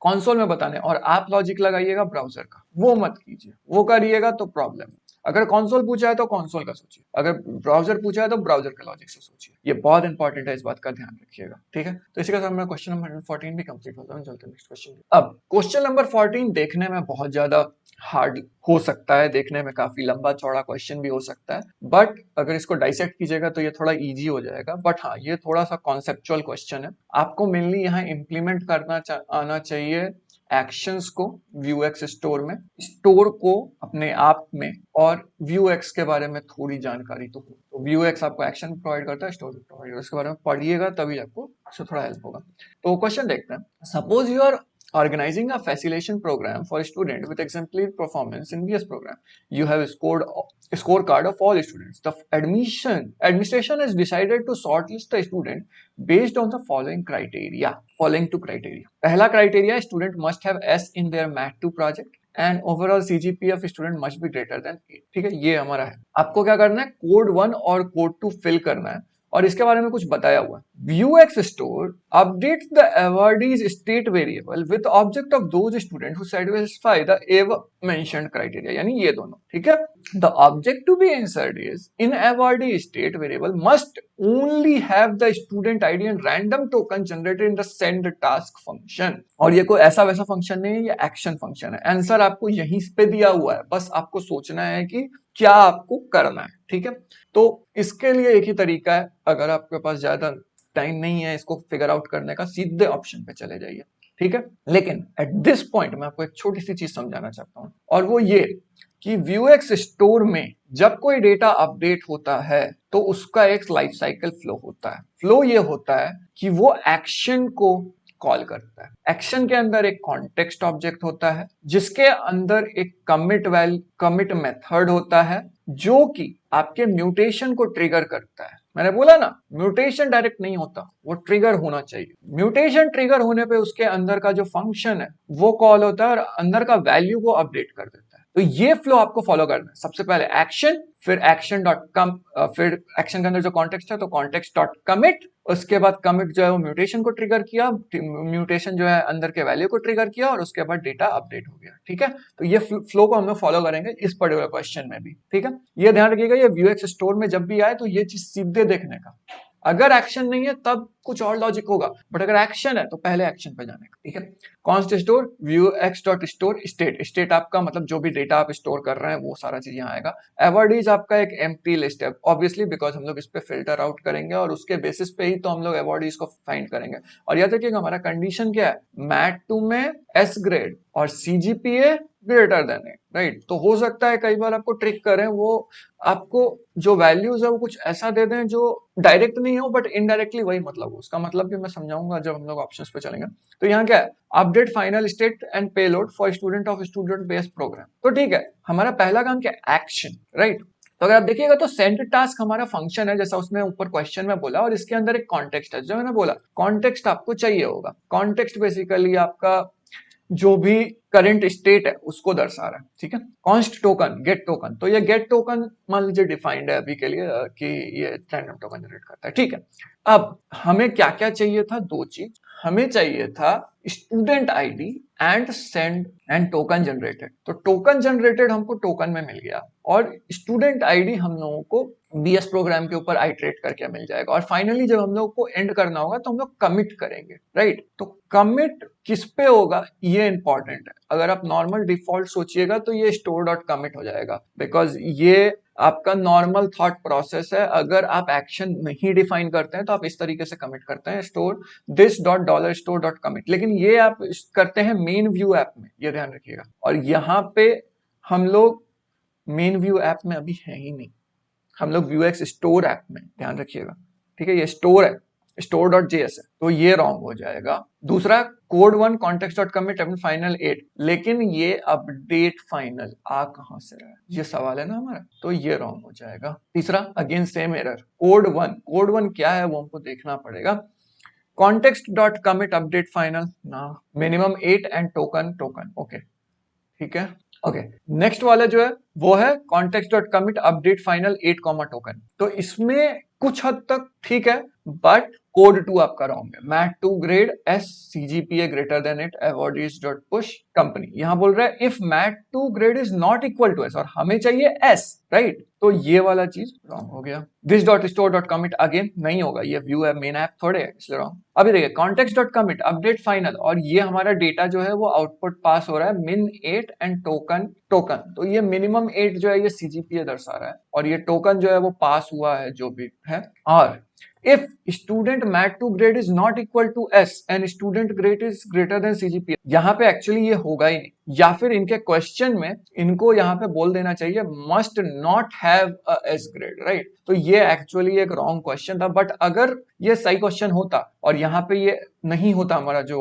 कंसोल में बताने, और आप लॉजिक लगाइएगा ब्राउजर का, वो मत कीजिए, वो करिएगा तो प्रॉब्लम है। अगर कंसोल पूछा है तो कंसोल का सोचिए, अगर ब्राउजर पूछा है तो ब्राउजर के लॉजिक से सोचिए, ये बहुत इंपॉर्टेंट है, इस बात का ध्यान रखिएगा, ठीक है। तो इसी के साथ मेरा क्वेश्चन नंबर 114 भी कंप्लीट होता है। चलते हैं नेक्स्ट क्वेश्चन। अब क्वेश्चन नंबर 14 देखने में बहुत ज्यादा हार्ड हो सकता है, देखने में काफी लंबा चौड़ा क्वेश्चन भी हो सकता है, बट अगर इसको डाइसेक्ट कीजिएगा तो ये थोड़ा इजी हो जाएगा। बट हाँ, ये थोड़ा सा कॉन्सेप्चुअल क्वेश्चन है, आपको मेनली यहाँ इंप्लीमेंट करना आना चाहिए एक्शंस को Vuex स्टोर में, स्टोर को अपने आप में, और Vuex के बारे में थोड़ी जानकारी तो हो। तो Vuex आपको एक्शन प्रोवाइड करता है, स्टोर प्रोवाइड करता है, उसके बारे में पढ़िएगा तभी आपको थोड़ा हेल्प होगा। तो क्वेश्चन देखते हैं, suppose you are organizing a facilitation program for a student with exemplary performance in VS program. You have scored a scorecard of all students. The administration has decided to shortlist the student based on the following criteria. Following two criteria. पहला criteria, student must have S in their Math 2 project and overall CGPA of student must be greater than 8. ठीक है, ये हमारा है। आपको क्या करना है, कोड 1 और कोड 2 फिल करना है, और इसके बारे में कुछ बताया हुआ है। Vuex store updates the awardee's state variable with the object of those students who satisfy the above mentioned criteria, यानी ये दोनों, ठीक है। The object to be inserted is in awardee state variable must only have the student ID and random token generated in the send task function। और ये कोई ऐसा वैसा फंक्शन नहीं है, ये एक्शन फंक्शन है। आंसर आपको यहीं पे दिया हुआ है, बस आपको सोचना है कि क्या आपको करना है। ठीक है, तो इसके लिए एक ही तरीका है, अगर आपके पास ज्यादा टाइम नहीं है इसको फिगर आउट करने का, सीधे ऑप्शन पे चले जाइए। ठीक है, लेकिन एट दिस पॉइंट मैं आपको एक छोटी सी चीज समझाना चाहता हूं, और वो ये कि Vuex स्टोर में जब कोई डेटा अपडेट होता है तो उसका एक लाइफ साइकिल फ्लो होता है। फ्लो ये होता है कि वो एक्शन को कॉल करता है। एक्शन के अंदर एक कॉन्टेक्स्ट ऑब्जेक्ट होता है जिसके अंदर एक कमिट मेथड होता है जो कि आपके म्यूटेशन को ट्रिगर करता है। मैंने बोला ना, म्यूटेशन डायरेक्ट नहीं होता, वो ट्रिगर होना चाहिए। म्यूटेशन ट्रिगर होने पे उसके अंदर का जो फंक्शन है वो कॉल होता है और अंदर का वैल्यू को अपडेट कर देता है। तो ये फ्लो आपको फॉलो करना है। सबसे पहले एक्शन, फिर एक्शन डॉट कम, फिर एक्शन के अंदर जो कॉन्टेक्स्ट है तो कॉन्टेक्स्ट डॉट कमिट, उसके बाद कमिट जो है वो म्यूटेशन को ट्रिगर किया, म्यूटेशन जो है अंदर के वैल्यू को ट्रिगर किया, और उसके बाद डेटा अपडेट हो गया। ठीक है, तो ये फ्लो को हम लोग फॉलो करेंगे इस पर्टिकुलर क्वेश्चन में भी। ठीक है, ये ध्यान रखिएगा, ये Vuex स्टोर में जब भी आए तो ये चीज सीधे देखने का। अगर एक्शन नहीं है तब कुछ और लॉजिक होगा, बट अगर एक्शन है तो पहले एक्शन पे जाने का। ठीक है, const store Vuex dot store state, state आपका मतलब जो भी डेटा आप स्टोर कर रहे हैं वो सारा चीज यहाँ आएगा। एवॉर्डीज आपका एक एम्प्टी लिस्ट है, ऑब्वियसली बिकॉज हम लोग इस पे फिल्टर आउट करेंगे और उसके बेसिस पे ही तो हम लोग एवॉर्डीज को फाइंड करेंगे। और याद रखिएगा हमारा कंडीशन क्या है, मैट 2 में एस ग्रेड और CGPA greater than it, right. तो हो सकता है कई बार आपको ट्रिक करें, वो आपको जो वैल्यूज है वो कुछ ऐसा दे दें जो डायरेक्ट नहीं हो बट इनडायरेक्टली वही मतलब हो। उसका मतलब भी मैं समझाऊंगा जब हम लोग ऑप्शंस पे चलेंगे। तो यहाँ क्या है, update final state and payload for student of student based program. तो ठीक है, हमारा पहला काम क्या है, एक्शन, राइट। तो अगर आप देखिएगा तो सेंड टास्क हमारा फंक्शन है, जैसा उसने ऊपर क्वेश्चन में बोला, और इसके अंदर एक कॉन्टेक्स्ट है। जो मैंने बोला कॉन्टेक्स्ट आपको चाहिए होगा। कॉन्टेक्स्ट बेसिकली आपका जो भी करंट स्टेट है उसको दर्शा रहा है। ठीक है, कॉन्स्ट टोकन, गेट टोकन, तो ये गेट टोकन मान लीजिए डिफाइंड है अभी के लिए कि ये रैंडम टोकन जनरेट करता है। ठीक है, अब हमें क्या क्या चाहिए था, दो चीज हमें चाहिए था, student ID and send and token generated. तो टोकन जनरेटेड हमको टोकन में मिल गया, और स्टूडेंट आईडी हम लोगों को BS प्रोग्राम के ऊपर आइटरेट करके मिल जाएगा। और फाइनली जब हम लोग को एंड करना होगा तो हम लोग कमिट करेंगे, राइट। तो कमिट किस पे होगा ये इंपॉर्टेंट है। अगर आप नॉर्मल डिफॉल्ट सोचिएगा तो ये स्टोर डॉट कमिट हो जाएगा, बिकॉज ये आपका नॉर्मल थॉट प्रोसेस है। अगर आप एक्शन नहीं डिफाइन करते हैं तो आप इस तरीके से कमिट करते हैं, store this dot dollar store dot commit. लेकिन ये आप करते हैं मेन व्यू ऐप में, ये ध्यान रखिएगा। और यहाँ पे हम लोग मेन व्यू ऐप में अभी है ही नहीं, हम लोग Vuex स्टोर ऐप में, ध्यान रखिएगा। ठीक है, ये स्टोर है, store.js है, तो ये रॉन्ग हो जाएगा। दूसरा code 1 context dot commit final 8, लेकिन ये अपडेट फाइनल आ कहां से रहा है, ये सवाल है ना हमारा, तो ये रॉन्ग हो जाएगा। तीसरा अगेन सेम एरर, कोड 1 क्या है वो हमको देखना पड़ेगा। Context dot commit update final ना, मिनिमम 8 एंड टोकन ओके। ठीक है, ओके, नेक्स्ट वाला जो है वो है context dot commit update final 8 token. तो इसमें कुछ हद तक ठीक है, बट कोड 2 आपका रॉन्ग है। Mat 2 grade S CGPA greater than it awardees dot push company. यहां बोल रहा है if mat 2 grade is not equal to S, और हमें चाहिए एस, राइट। तो ये वाला चीज रॉन्ग हो गया। This dot store dot commit again नहीं होगा, ये व्यू है मेन ऐप थोड़े है, इसलिए रॉन्ग। अभी देखिए context dot commit update final, और ये हमारा डेटा जो है वो आउटपुट पास हो रहा है min 8 एंड टोकन। तो ये मिनिमम 8 जो है ये CGPA दर्शा रहा है, और ये टोकन जो है वो पास हुआ है जो भी है। और if student mat 2 grade is not equal to S and student grade is greater than CGPA, यहाँ पे एक्चुअली ये होगा ही नहीं, या फिर इनके क्वेश्चन में इनको यहाँ पे बोल देना चाहिए must not have a S grade, right. तो ये एक्चुअली एक रॉन्ग क्वेश्चन था, बट अगर ये सही क्वेश्चन होता और यहाँ पे ये नहीं होता हमारा जो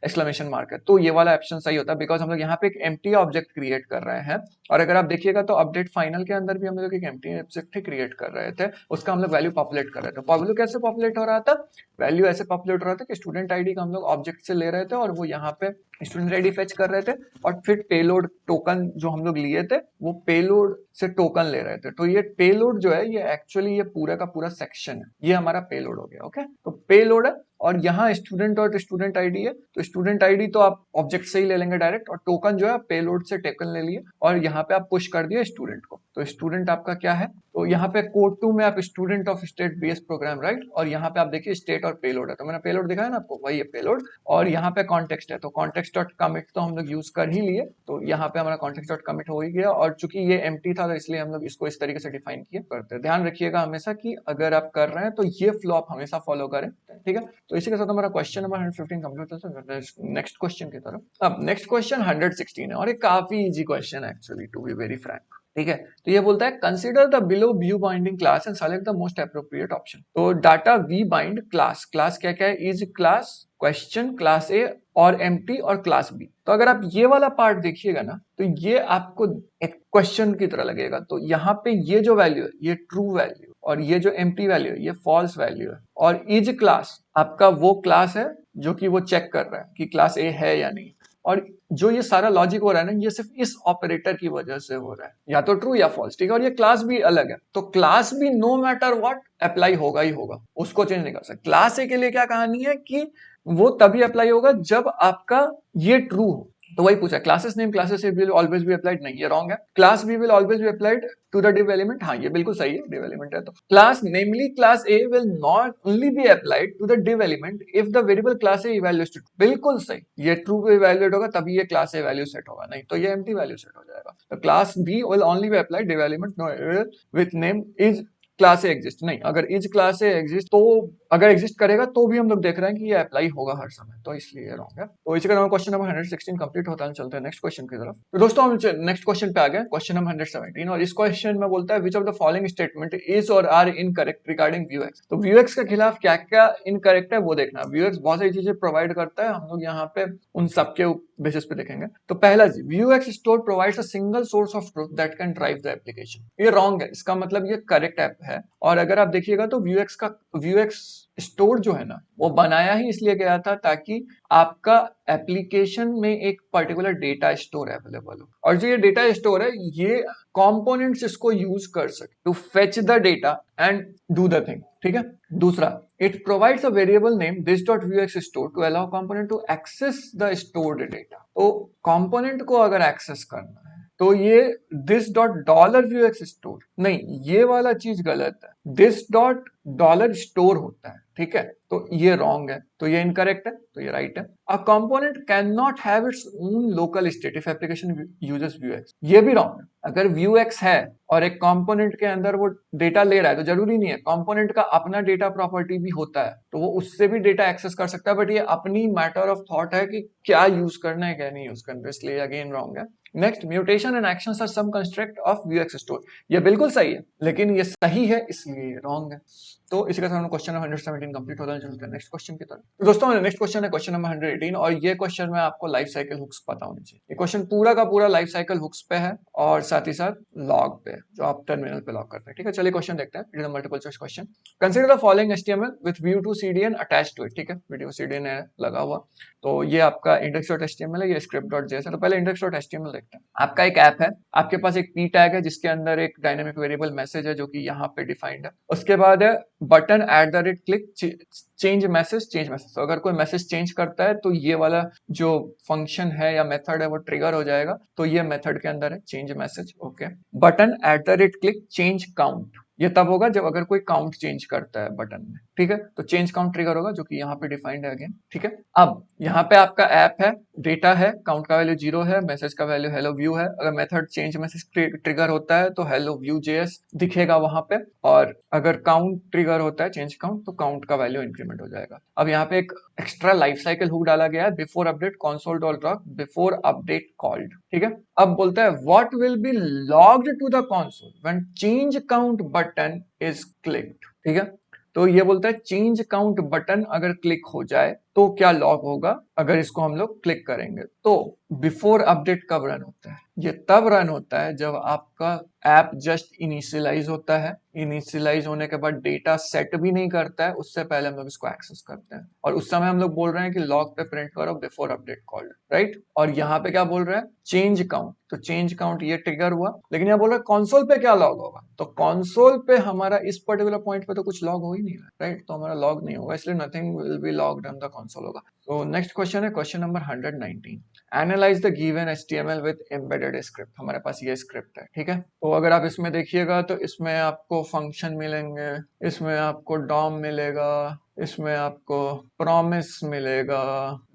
एक्सक्लेमेशन मार्क है, तो ये वाला ऑप्शन सही होता, बिकॉज हम लोग यहाँ पे एक एम्प्टी ऑब्जेक्ट क्रिएट कर रहे हैं। और अगर आप देखिएगा तो अपडेट फाइनल के अंदर भी हम लोग एक एम्प्टी ऑब्जेक्ट ही क्रिएट कर रहे थे, उसका हम लोग वैल्यू पॉपुलेट कर रहे थे। वैल्यू कैसे पॉपुलेट हो रहा था, वैल्यू ऐसे पॉपुलेट हो रहा था कि स्टूडेंट आईडी का हम लोग ऑब्जेक्ट से ले रहे थे और वो यहाँ पे स्टूडेंट आईडी फेच कर रहे थे, और फिर पेलोड टोकन जो हम लोग लिए थे वो पेलोड से टोकन ले रहे थे। तो ये पेलोड जो है ये एक्चुअली ये पूरा का पूरा सेक्शन है, ये हमारा पेलोड हो गया। ओके, तो पेलोड है और यहाँ स्टूडेंट और स्टूडेंट आईडी है, तो स्टूडेंट आईडी तो आप ऑब्जेक्ट से ही ले लेंगे डायरेक्ट, और टोकन जो है पेलोड से टेकन ले लिए और यहाँ पे आप पुश कर दिए स्टूडेंट को, तो स्टूडेंट आपका क्या है, तो यहाँ पे कोड 2 में आप student of state base programme right, और यहाँ पे आप देखिए स्टेट और पेलोड है, तो मैंने पेलोड दिखाया ना आपको, वही है पेलोड, और यहाँ पे कॉन्टेक्स्ट है, तो कॉन्टेक्स्ट डॉट कमिट तो हम लोग यूज कर ही लिए, तो यहाँ पे हमारा कॉन्टेक्स्ट डॉट कमिट हो ही गया, और चूंकि ये एम्प्टी था तो इसलिए हम लोग इसको इस तरीके से डिफाइन किए करते हैं। ध्यान रखिएगा हमेशा कि अगर आप कर रहे हैं तो ये फ्लो आप हमेशा फॉलो करें, ठीक है। तो इसी के साथ हमारा क्वेश्चन नंबर 115 कंप्लीट होता है। नेक्स्ट क्वेश्चन की तरफ। अब नेक्स्ट क्वेश्चन 116 है और ये काफी इजी क्वेश्चन है actually, to be very frank, ठीक है। तो ये बोलता है consider the below view binding class and select the most appropriate option. तो data we bind class, class क्या क्या है, is class, question, class A और एम्प्टी और क्लास बी। तो अगर आप ये वाला पार्ट देखिएगा ना तो ये आपको एक क्वेश्चन की तरह लगेगा, तो यहाँ पे ये जो वैल्यू है ये ट्रू वैल्यू, और ये जो एम्प्टी वैल्यू है ये फॉल्स वैल्यू है, और इज क्लास आपका वो क्लास है जो कि वो चेक कर रहा है कि क्लास ए है या नहीं, और जो ये सारा लॉजिक हो रहा है ना ये सिर्फ इस ऑपरेटर की वजह से हो रहा है, या तो ट्रू या फॉल्स, ठीक है। और ये क्लास भी अलग है, तो क्लास भी नो मैटर व्हाट अप्लाई होगा ही होगा, उसको चेंज नहीं कर सकते। क्लास ए के लिए क्या कहानी है कि वो तभी अप्लाई होगा जब आपका ये ट्रू हो, तो वही पूछा classes name classes A will always be applied, नहीं ये रॉन्ग है। Class B will always be applied to the div element, हाँ ये बिल्कुल सही है, div element है, तो class namely class A will not only be applied to the div element if the variable class A evaluate, बिल्कुल सही, ये ट्रू को इवैल्यूएट होगा तभी ये क्लास ए वैल्यू सेट होगा, नहीं तो ये एम्प्टी वैल्यू सेट हो जाएगा। तो class B will only be applied div element no with name is class A exist, नहीं अगर इज क्लास ए एग्जिस्ट तो अगर एग्जिस्ट करेगा तो भी हम लोग देख रहे हैं कि ये अप्लाई होगा हर समय, तो इसलिए रॉन्ग है। तो इसी के साथ क्वेश्चन नंबर 116 कंप्लीट होता है, चलते हैं नेक्स्ट क्वेश्चन की तरफ। तो दोस्तों हम नेक्स्ट क्वेश्चन पे आ गए, क्वेश्चन नंबर 117, और इस क्वेश्चन में बोलता है which of the following statement is और आर इनकरेक्ट रिगार्डिंग व्यूएक्स। तो व्यूएक्स के खिलाफ क्या क्या इनकरेक्ट है वो देखना। व्यूएक्स बहुत सारी चीजें प्रोवाइड करता है, हम लोग यहाँ पे उन सबके बेसिस पे देखेंगे। तो पहला जी, Vuex store provides a single source of truth that can drive the application, ये रॉन्ग है, इसका मतलब ये करेक्ट ऐप है। और अगर आप देखिएगा तो व्यूएक्स स्टोर जो है ना वो बनाया ही इसलिए गया था ताकि आपका एप्लीकेशन में एक पर्टिकुलर डेटा स्टोर अवेलेबल हो, और जो ये डेटा स्टोर है ये कंपोनेंट्स इसको यूज कर सके to fetch the data and do the thing, ठीक है। दूसरा, it provides a variable name this dot Vuex store to allow component to access the stored data. तो कंपोनेंट को अगर एक्सेस करना है तो ये this dot dollar Vuex store नहीं, ये वाला चीज गलत है, दिस डॉट डॉलर स्टोर होता है, ठीक है। तो ये रॉन्ग है, तो ये इनकरेक्ट है, तो ये राइट है। A component can not have its own local state if application uses Vuex, ये भी रॉन्ग है। अगर व्यूएक्स है और एक कंपोनेंट के अंदर वो डेटा ले रहा है तो जरूरी नहीं है, कंपोनेंट का अपना डेटा प्रॉपर्टी भी होता है, तो वो उससे भी डेटा एक्सेस कर सकता है, बट ये अपनी मैटर ऑफ थॉट है कि क्या यूज करना है क्या नहीं यूज करना है, इसलिए अगेन रॉन्ग है। Next, mutation and actions are some construct of Vuex store, ये बिल्कुल सही है लेकिन ये सही है इसलिए रॉन्ग है। तो इसी के साथ क्वेश्चन नंबर 117 कंप्लीट होता है, चलते हैं नेक्स्ट क्वेश्चन की तरफ। तो दोस्तों नेक्स्ट क्वेश्चन है क्वेश्चन नंबर 118, और ये क्वेश्चन में आपको लाइफ साइकिल हुक्स पता होनी चाहिए। ये क्वेश्चन पूरा का पूरा लाइफ साइकिल हुक्स पे है और साथ ही साथ लॉग पे जो आप टर्मिनल पे लॉग करते हैं, ठीक है। चलिए क्वेश्चन देखते हैं, it is multiple choice question. Consider the following HTML with Vue to CDN attached to it, ठीक है, वीडियो सीडीएन है लगा हुआ, तो ये आपका index.html है, ये script.js है। तो पहले index.html देखते हैं। आपका एक ऐप है, आपके पास एक p टैग है जिसके अंदर एक डायनेमिक वेरिएबल मैसेज है जो कि यहाँ पे डिफाइंड है। उसके बाद है बटन @click चेंज मैसेज, तो अगर कोई मैसेज चेंज करता है तो ये वाला जो फंक्शन है या मेथड है वो ट्रिगर हो जाएगा, तो ये मेथड के अंदर है change message, okay. Button @click change count, ये तब होगा जब अगर कोई काउंट चेंज करता है बटन में, ठीक है, तो चेंज काउंट ट्रिगर होगा जो कि यहाँ पे डिफाइंड है अगेन, ठीक है। अब यहाँ पे आपका ऐप है, डेटा है, काउंट का वैल्यू 0 है, मैसेज का वैल्यू हेलो व्यू है। अगर मेथड चेंज मैसेज ट्रिगर होता है तो हेलो व्यू जेएस दिखेगा वहां पे, और अगर काउंट ट्रिगर होता है चेंज काउंट तो काउंट का वैल्यू इंक्रीमेंट हो जाएगा। अब यहाँ पे एक एक्स्ट्रा लाइफ साइकिल हुक डाला गया है, before update console dot log before update called, ठीक है। अब बोलता है what will be logged to the console when change count button is clicked, ठीक है। तो ये बोलता है चेंज काउंट बटन अगर क्लिक हो जाए तो क्या लॉग होगा अगर इसको हम लोग क्लिक करेंगे। तो बिफोर अपडेट कब रन होता है? ये तब रन होता है जब आपका ऐप जस्ट इनिशियलाइज होता है। इनिशियलाइज होने के बाद डेटा सेट भी नहीं करता है, उससे पहले हम लोग इसको एक्सेस करते हैं और उस समय हम लोग बोल रहे हैं कि लॉग पे प्रिंट करो बिफोर अपडेट कॉल्ड, राइट। और यहाँ पे क्या बोल रहे हैं? Change count. तो चेंज काउंट ये ट्रिगर हुआ, लेकिन यहाँ बोल रहे हैं कंसोल पे क्या लॉग होगा। तो कंसोल पे हमारा इस पर्टिकुलर पॉइंट पे तो कुछ लॉग हो ही नहीं रहा, राइट। तो हमारा लॉग नहीं होगा, इसलिए nothing will be logged on the console होगा। तो नेक्स्ट क्वेश्चन है question number 119। Analyse the given HTML with embedded script. हमारे पास ये स्क्रिप्ट है, ठीक है। तो अगर आप इसमें देखिएगा तो इसमें आपको फंक्शन मिलेंगे, इसमें आपको डॉम मिलेगा, इसमें आपको प्रॉमिस मिलेगा,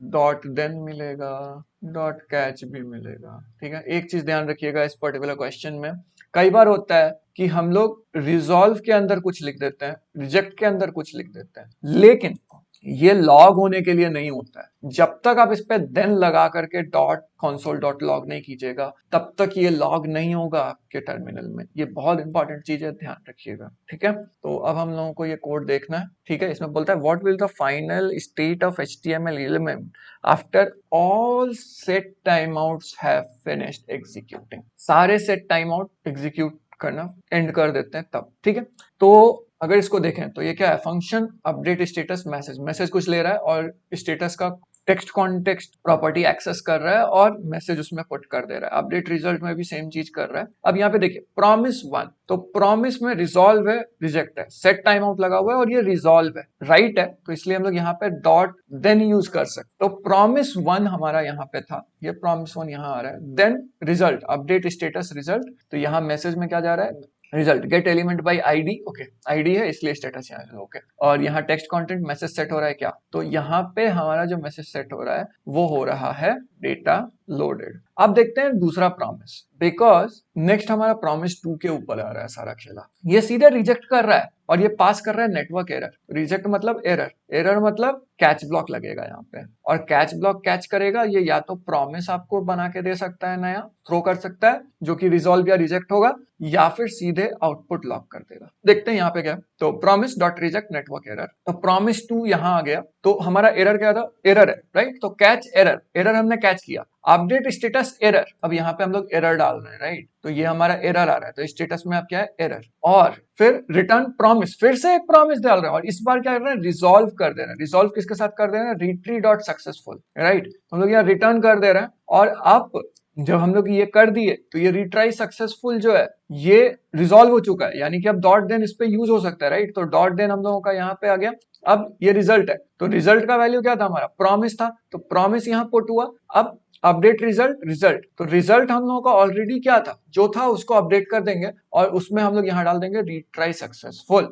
डॉट देन मिलेगा, डॉट कैच भी मिलेगा, ठीक है। एक चीज ध्यान रखिएगा इस पर्टिकुलर क्वेश्चन में, कई बार होता है कि हम लोग रिजॉल्व के अंदर कुछ लिख देते हैं, रिजेक्ट के अंदर कुछ लिख देते हैं, लेकिन ये लॉग होने के लिए नहीं होता है। जब तक आप इस पे देन लगा करके डॉट कंसोल डॉट लॉग नहीं कीजिएगा तब तक ये लॉग नहीं होगा आपके टर्मिनल में। ये बहुत इंपॉर्टेंट चीज है, ध्यान रखिएगा, ठीक है। तो अब हम लोगों को ये कोड देखना है, ठीक है। इसमें बोलता है what will the final state of HTML element after all set time outs have finished executing. सारे सेट टाइम आउट एग्जीक्यूट करना एंड कर देते हैं तब, ठीक है। तो अगर इसको देखें तो ये क्या है? Function update status message, message कुछ ले रहा है और स्टेटस का टेक्स्ट कॉन्टेक्स्ट प्रॉपर्टी एक्सेस कर रहा है और मैसेज उसमें पुट कर दे रहा है। अपडेट रिजल्ट में भी सेम चीज कर रहा है। अब यहाँ पे देखिए प्रॉमिस 1, तो प्रॉमिस में रिजॉल्व है, रिजेक्ट है, सेट टाइम आउट लगा हुआ है और ये रिजॉल्व है, राइट है, तो इसलिए हम लोग यहाँ पे डॉट देन यूज कर सकते। तो प्रॉमिस 1 हमारा यहाँ पे था, ये प्रॉमिस 1 यहाँ आ रहा है। Then result, update status result, तो यहाँ मैसेज में क्या जा रहा है? Result get element by ID, okay ID है इसलिए स्टेटस यहाँ है, ओके। और यहाँ टेक्स्ट कंटेंट मैसेज सेट हो रहा है क्या? तो यहाँ पे हमारा जो मैसेज सेट हो रहा है वो हो रहा है डेटा लोडेड। अब देखते हैं दूसरा प्रॉमिस, बिकॉज नेक्स्ट हमारा प्रॉमिस 2 के ऊपर आ रहा है सारा खेला। ये सीधे रिजेक्ट कर रहा है और ये पास कर रहा है नेटवर्क एरर। रिजेक्ट मतलब एरर, एरर मतलब कैच ब्लॉक लगेगा यहाँ पे, और कैच ब्लॉक कैच करेगा ये या तो प्रॉमिस आपको बना के दे सकता है, नया थ्रो कर सकता है जो कि रिजॉल्व या रिजेक्ट होगा, या फिर सीधे आउटपुट लॉक कर देगा। देखते हैं यहाँ पे क्या है। तो promise dot reject network error, तो प्रॉमिस 2 यहाँ आ गया, तो हमारा एरर क्या था? एरर है, राइट। तो कैच एरर, एरर हमने कैच किया। अपडेट स्टेटस एरर, अब यहाँ पे हम लोग एरर डाल रहे हैं, राइट। तो ये हमारा एरर आ रहा है, तो स्टेटस में अब क्या है? एरर। और फिर रिटर्न प्रॉमिस, फिर से एक प्रॉमिस डाल रहे हैं और इस बार क्या कर रहे हैं? रिजॉल्व कर दे रहे हैं। रिजॉल्व किसके साथ कर दे रहे हैं? रिट्री डॉट सक्सेसफुल, राइट। हम लोग यहाँ रिटर्न कर दे रहे हैं और अब जब हम लोग ये कर दिए तो ये रिट्राई सक्सेसफुल जो है ये रिजॉल्व हो चुका है, यानी कि अब डॉट देन इस पे यूज हो सकता है, राइट। तो डॉट देन हम लोगों का यहाँ पे आ गया। अब ये रिजल्ट है, तो रिजल्ट का वैल्यू क्या था? हमारा प्रॉमिस था, तो प्रॉमिस यहाँ पुट हुआ। अब अपडेट रिजल्ट, रिजल्ट, तो रिजल्ट हम लोगों का ऑलरेडी क्या था? जो था उसको अपडेट कर देंगे और उसमें हम लोग यहाँ डाल देंगे रिट्राई सक्सेसफुल।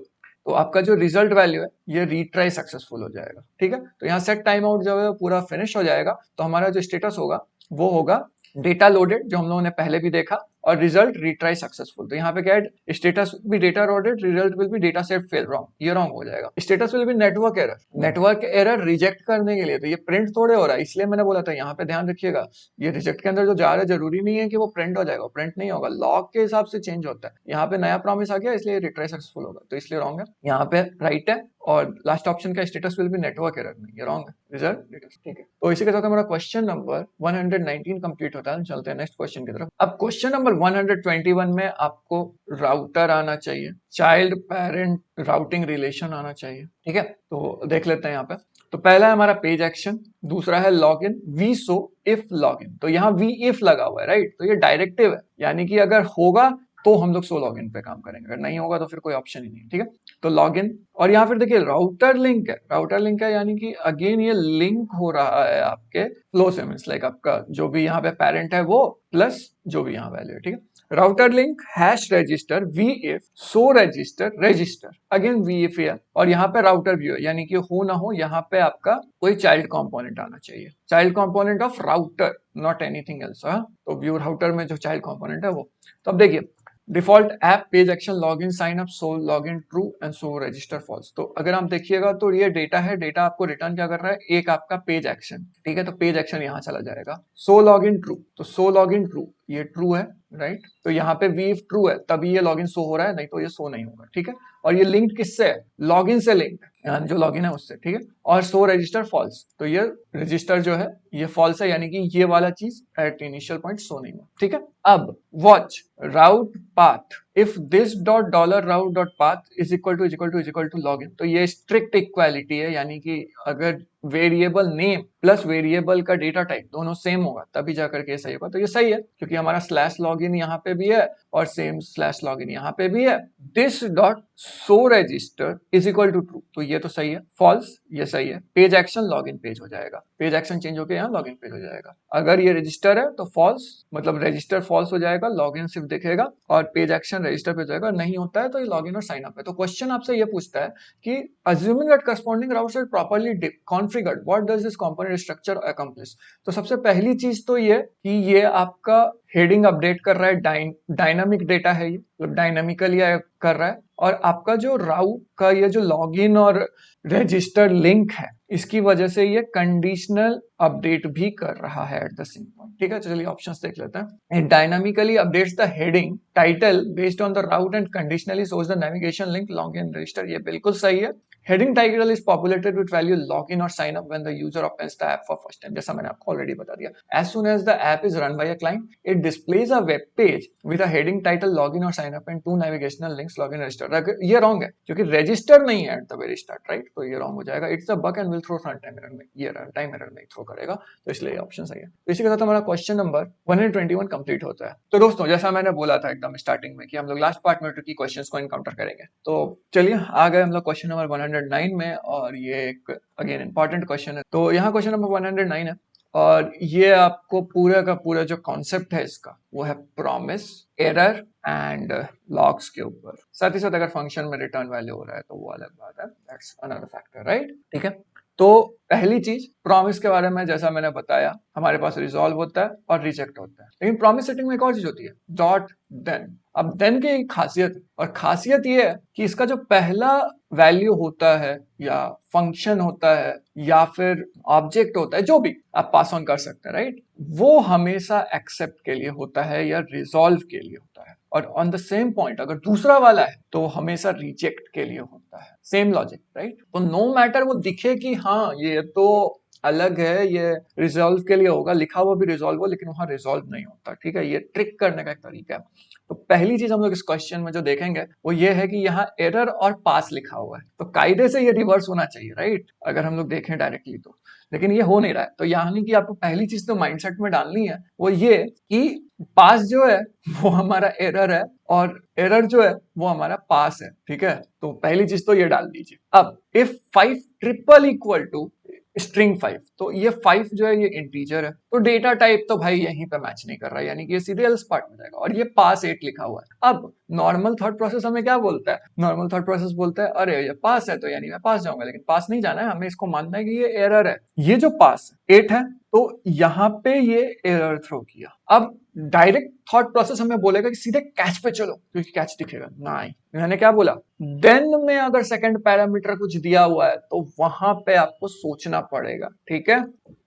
तो आपका जो रिजल्ट वैल्यू है ये रिट्राई सक्सेसफुल हो जाएगा, ठीक है। तो यहाँ सेट टाइम आउट जो है पूरा फिनिश हो जाएगा। तो हमारा जो स्टेटस होगा वो होगा डेटा लोडेड, जो हम लोगों ने पहले भी देखा, और रिजल्ट रिट्राई सक्सेसफुल। तो यहाँ पे क्या है? स्टेटस भी data loaded, result will be data set fail wrong, ये रॉन्ग हो जाएगा। Status will be network error, network error reject करने के लिए, तो ये प्रिंट थोड़े हो रहा है, इसलिए मैंने बोला था यहाँ पे ध्यान रखिएगा। ये रिजेक्ट के अंदर जो जा रहा है जरूरी नहीं है कि वो प्रिंट हो जाएगा, प्रिंट नहीं होगा, लॉग के हिसाब से चेंज होता है। यहाँ पे नया प्रॉमिस आ गया इसलिए रिट्राई सक्सेसफुल होगा, तो इसलिए रॉन्ग है। यहाँ पे राइट है और लास्ट ऑप्शन का status will be network error, नहीं ये रॉन्ग है, रिजल्ट, ठीक है। तो इसी के साथ हमारा क्वेश्चन नंबर 119 कंप्लीट होता है। चलते हैं नेक्स्ट क्वेश्चन की तरफ। अब क्वेश्चन नंबर 121 में आपको राउटर आना चाहिए, चाइल्ड पेरेंट राउटिंग रिलेशन आना चाहिए, ठीक है। तो देख लेते हैं यहाँ पे। तो पहला है हमारा पेज एक्शन, दूसरा है login, v so if login. तो यहाँ वी इफ लगा हुआ है, राइट। तो ये डायरेक्टिव है, यानी कि अगर होगा तो हम लोग सो लॉगिन पे काम करेंगे, अगर नहीं होगा तो फिर कोई ऑप्शन ही नहीं, ठीक है। तो लॉगिन, और यहाँ फिर देखिए राउटर लिंक है, राउटर लिंक है यानी कि अगेन ये लिंक हो रहा है आपके फ्लो से, मींस लाइक आपका जो भी यहाँ पे पेरेंट है वो प्लस जो भी यहाँ वैल्यू है, ठीक है। Router link hash register v if so register register, again v if है, और यहाँ पे राउटर व्यू है, यानी कि हो ना हो यहाँ पे आपका कोई चाइल्ड कंपोनेंट आना चाहिए, child component of router, not anything else. तो व्यू राउटर में जो चाइल्ड कंपोनेंट है वो। तो अब देखिए default app page action login sign up so login true and so register false. तो अगर आप देखिएगा तो ये डेटा है, डेटा आपको रिटर्न क्या कर रहा है? एक आपका पेज एक्शन, ठीक है। तो पेज एक्शन यहाँ चला जाएगा। सो लॉगिन ट्रू, तो सो लॉगिन ट्रू ये ट्रू है, राइट। तो यहाँ पे वी इफ ट्रू है तभी ये लॉगिन शो हो रहा है, नहीं तो ये शो नहीं होगा, ठीक है। और ये लिंक्ड किससे है, लॉगिन से लिंक्ड है, यानी जो लॉगिन है उससे, ठीक है। और शो रजिस्टर फॉल्स, तो ये रजिस्टर जो है ये फॉल्स है, यानी कि ये वाला चीज एट इनिशियल पॉइंट शो नहीं हुआ, ठीक है। अब watch route path if this dot dollar route dot path is equal to login, तो ये स्ट्रिक्ट इक्वालिटी है, यानी कि अगर वेरिएबल नेम प्लस वेरिएबल का डेटा टाइप दोनों सेम होगा तभी जाकर के सही होगा। तो ये सही है क्योंकि हमारा स्लैश लॉगिन यहाँ पे भी है और सेम स्लैश लॉगिन यहाँ पे भी है। This dot show register is equal to true, तो ये तो सही है। फॉल्स, ये सही है। पेज एक्शन लॉगिन पेज हो जाएगा, पेज एक्शन चेंज होकर यहाँ लॉगिन पेज हो जाएगा। अगर ये रजिस्टर है तो फॉल्स, मतलब रजिस्टर फॉल्स हो जाएगा, लॉगिन सिर्फ दिखेगा और पेज एक्शन रजिस्टर पे हो जाएगा। नहीं होता है तो ये लॉगिन और साइन अप है। तो क्वेश्चन आपसे ये पूछता है कि assuming that corresponding routes are properly configured, what does this component structure accomplish? तो सबसे पहली चीज तो ये कि ये आपका हेडिंग अपडेट कर रहा है, डायनामिक डेटा है, ये मतलब डायनामिकली कर रहा है। और आपका जो राउट का ये जो लॉगिन और रजिस्टर लिंक है इसकी वजह से ये कंडीशनल अपडेट भी कर रहा है एट द सेम पॉइंट, ठीक है। चलिए ऑप्शंस देख लेते हैं। It dynamically updates the heading title based on the route and conditionally shows the navigation link login register, ये बिल्कुल सही है। Heading title is populated with value login और sign up when the user opens the app for first time, जैसा मैंने आपको already बता दिया। As soon as the app is run by a client it displays a web page with a heading title login और sign up and to navigational links login register. ये wrong है क्योंकि register नहीं है at the very start, right, तो ये wrong हो जाएगा। It's a bug and will throw run time error में, ये रन टाइम एरर में थ्रो करेगा, तो इसलिए ऑप्शन सही है। तो इसी के साथ हमारा क्वेश्चन नंबर 121 कंप्लीट होता है। तो दोस्तों जैसा मैंने बोला था एकदम स्टार्टिंग में कि हम लोग लास्ट पार्ट में ट्रिकी क्वेश्चंस को एनकाउंटर करेंगे, तो चलिए आ गए हम लोग क्वेश्चन नंबर 109 में। और ये एक अगेन इंपॉर्टेंट क्वेश्चन है। तो यहाँ क्वेश्चन नंबर 109 है और ये आपको पूरा का पूरा जो कॉन्सेप्ट है इसका वो है प्रॉमिस, एरर एंड लॉग्स के ऊपर। साथ ही साथ अगर फंक्शन में रिटर्न वैल्यू हो रहा है तो वो अलग बात है, दैट्स अनदर फैक्टर, राइट, ठीक है। तो पहली चीज प्रॉमिस के बारे में, जैसा मैंने बताया हमारे पास रिजॉल्व होता है और रिजेक्ट होता है, लेकिन प्रॉमिस सेटिंग में एक और चीज होती है, डॉट देन। अब देन की एक खासियत है और खासियत ये है कि इसका जो पहला वैल्यू होता है या फंक्शन होता है या फिर ऑब्जेक्ट होता है, जो भी आप पास ऑन कर सकते हैं, राइट, वो हमेशा एक्सेप्ट के लिए होता है या रिजॉल्व के लिए होता है। और ऑन द सेम पॉइंट अगर दूसरा वाला है तो हमेशा रिजेक्ट के लिए होता है। Same logic, right. तो नो मैटर वो दिखे कि हाँ ये तो अलग है, ये रिजॉल्व के लिए होगा, लिखा हुआ भी रिजॉल्व हो लेकिन वहां रिजॉल्व नहीं होता, ठीक है। ये ट्रिक करने का एक तरीका है। तो पहली चीज हम लोग इस क्वेश्चन में जो देखेंगे वो ये है कि यहाँ एरर और पास लिखा हुआ है, तो कायदे से ये रिवर्स होना चाहिए, राइट, अगर हम लोग देखें डायरेक्टली तो, लेकिन ये हो नहीं रहा है। तो यानी कि आपको पहली चीज तो माइंडसेट में डालनी है वो ये कि पास जो है वो हमारा एरर है और एरर जो है वो हमारा पास है, ठीक है। तो पहली चीज तो ये डाल दीजिए। अब if 5 triple equal to string 5, तो ये 5 जो है ये इंटीजर है, तो डेटा टाइप तो भाई यहीं पे मैच नहीं कर रहा है, यानी कि ये सीधे एल्स पार्ट में जाएगा। और ये पास 8 लिखा हुआ है। अब नॉर्मल थॉट प्रोसेस हमें क्या बोलता है, नॉर्मल थॉट प्रोसेस बोलता है अरे ये पास है तो यानी मैं पास जाऊंगा, लेकिन पास नहीं जाना है, हमें इसको मानना है कि ये एरर है। ये जो पास 8 है तो यहाँ पे ये एरर थ्रो किया। अब डायरेक्ट थॉट प्रोसेस हमें बोलेगा कि सीधे कैच पे चलो क्योंकि कैच दिखेगा, नहीं, मैंने क्या बोला, देन में अगर सेकंड पैरामीटर कुछ दिया हुआ है तो वहां पे आपको सोचना पड़ेगा, ठीक है।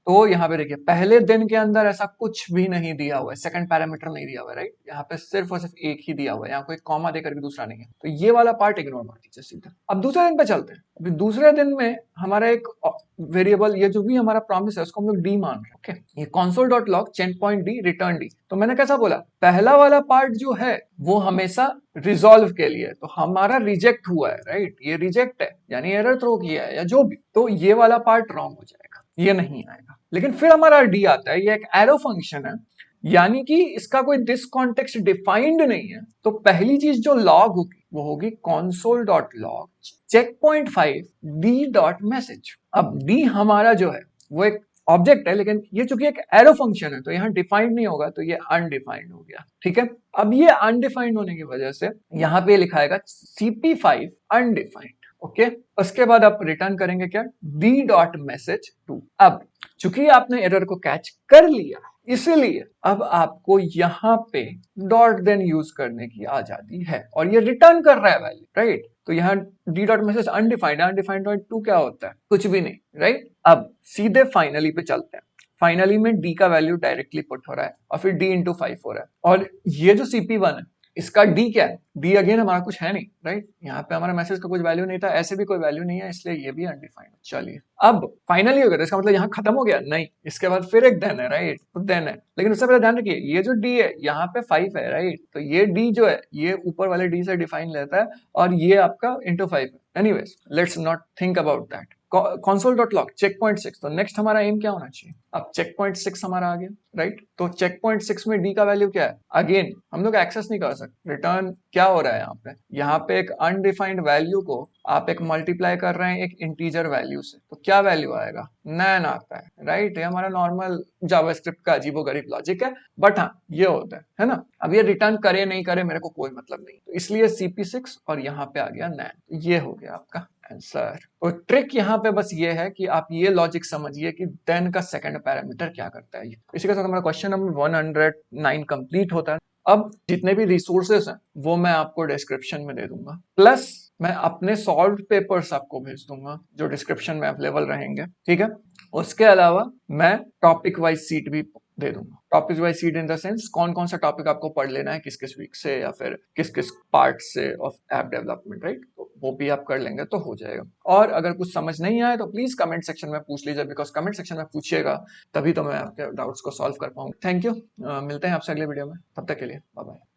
तो यहाँ पे देखिए पहले दिन के अंदर ऐसा कुछ भी नहीं दिया हुआ है, सेकंड पैरामीटर नहीं दिया हुआ है, राइट, यहाँ पे सिर्फ और सिर्फ एक ही दिया हुआ है, यहाँ कोई कॉमा देकर के दूसरा नहीं है, तो ये वाला पार्ट इग्नोर मार दीजिए सीधा। अब दूसरे दिन पे चलते हैं। अभी दूसरे दिन में हमारा एक वेरिएबल, ये जो भी हमारा प्रॉमिस है उसको हम लोग डी मान रहे हैं, ओके। ये console.log change point D return D, तो मैंने कैसा बोला, पहला वाला पार्ट जो है वो हमेशा रिजॉल्व के लिए, तो हमारा रिजेक्ट हुआ है, राइट, ये रिजेक्ट है यानी एरर थ्रो किया है या जो भी, तो ये वाला पार्ट रॉन्ग हो जाएगा, ये नहीं आएगा। लेकिन फिर हमारा डी आता है, ये एक एरो फंक्शन है, यानी कि इसका कोई दिस कॉन्टेक्स्ट डिफाइंड नहीं है, तो पहली चीज जो लॉग होगी वो होगी console.log चेक पॉइंट 5 d.message। अब d हमारा जो है वो एक ऑब्जेक्ट है, लेकिन ये चूंकि एक एरो फंक्शन है तो यहाँ डिफाइंड नहीं होगा, तो ये अनडिफाइंड हो गया, ठीक है। अब ये अनडिफाइंड होने की वजह से यहाँ पे लिखा है cp5 अनडिफाइंड, ओके। उसके बाद आप रिटर्न करेंगे क्या, d.message2। अब चूंकि आपने एरर को कैच कर लिया इसलिए अब आपको यहाँ पे डॉट देन यूज करने की आजादी है और ये रिटर्न कर रहा है वैल्यू, राइट। तो यहाँ D dot message undefined, undefined dot to क्या होता है, कुछ भी नहीं, राइट। अब सीधे फाइनली पे चलते हैं। फाइनली में डी का वैल्यू डायरेक्टली पुट हो रहा है और फिर डी इंटू 5 हो रहा है। और ये जो CP1 है इसका डी क्या है, डी अगेन हमारा कुछ है नहीं, राइट। यहाँ पे हमारा मैसेज का कुछ वैल्यू नहीं था, ऐसे भी कोई वैल्यू नहीं है, इसलिए ये भी अनडिफाइंड। चलिए अब फाइनली हो गया, इसका मतलब यहाँ खत्म हो गया नहीं, इसके बाद फिर एक देन है, राइट, तो देन है। लेकिन उससे पहले ध्यान रखिए ये जो डी है यहाँ पे 5 है, राइट, तो ये डी जो है ये ऊपर वाले डी से डिफाइन लेता है और ये आपका इंटू 5 है। Anyways let's not think about that. console.log check point 6, तो नेक्स्ट हमारा एम क्या होना चाहिए, अब चेक पॉइंट 6 हमारा आ गया, राइट। तो चेक पॉइंट 6 में डी का वैल्यू क्या है, अगेन हम लोग एक्सेस नहीं कर सकते, रिटर्न क्या हो रहा है यहाँ पे एक अनडिफाइंड वैल्यू को आप एक मल्टीप्लाई कर रहे हैं एक इंटीजर वैल्यू से, तो क्या वैल्यू आएगा, नैन आता है, राइट। ये हमारा नॉर्मल जावास्क्रिप्ट का अजीबोगरीब लॉजिक है, बट हाँ ये होता है ना। अब ये रिटर्न करे नहीं करे मेरे को कोई मतलब नहीं, तो इसलिए CP6 और यहाँ पे आ गया नैन, ये हो गया आपका आंसर। तो ट्रिक यहाँ पे बस ये है कि आप ये लॉजिक समझिए कि देन का सेकंड पैरामीटर क्या करता है। इसी के साथ हमारा क्वेश्चन नंबर 109 कंप्लीट होता है। अब जितने भी रिसोर्सेस हैं वो मैं आपको डिस्क्रिप्शन में दे दूंगा, प्लस मैं अपने सॉल्व पेपर्स आपको भेज दूंगा जो डिस्क्रिप्शन में अवेलेबल रहेंगे, ठीक है। उसके अलावा मैं टॉपिक वाइज सीट भी दे दूंगा। Topic wise seat in the sense कौन कौन सा टॉपिक आपको पढ़ लेना है किस किस वीक से या फिर किस किस पार्ट से ऑफ ऐप डेवलपमेंट, राइट, तो वो भी आप कर लेंगे तो हो जाएगा। और अगर कुछ समझ नहीं आए तो प्लीज कमेंट सेक्शन में पूछ लीजिए, बिकॉज कमेंट सेक्शन में पूछिएगा तभी तो मैं आपके डाउट्स को सॉल्व कर पाऊंगा। थैंक यू, मिलते हैं आपसे अगले वीडियो में, तब तक के लिए बाय बाय।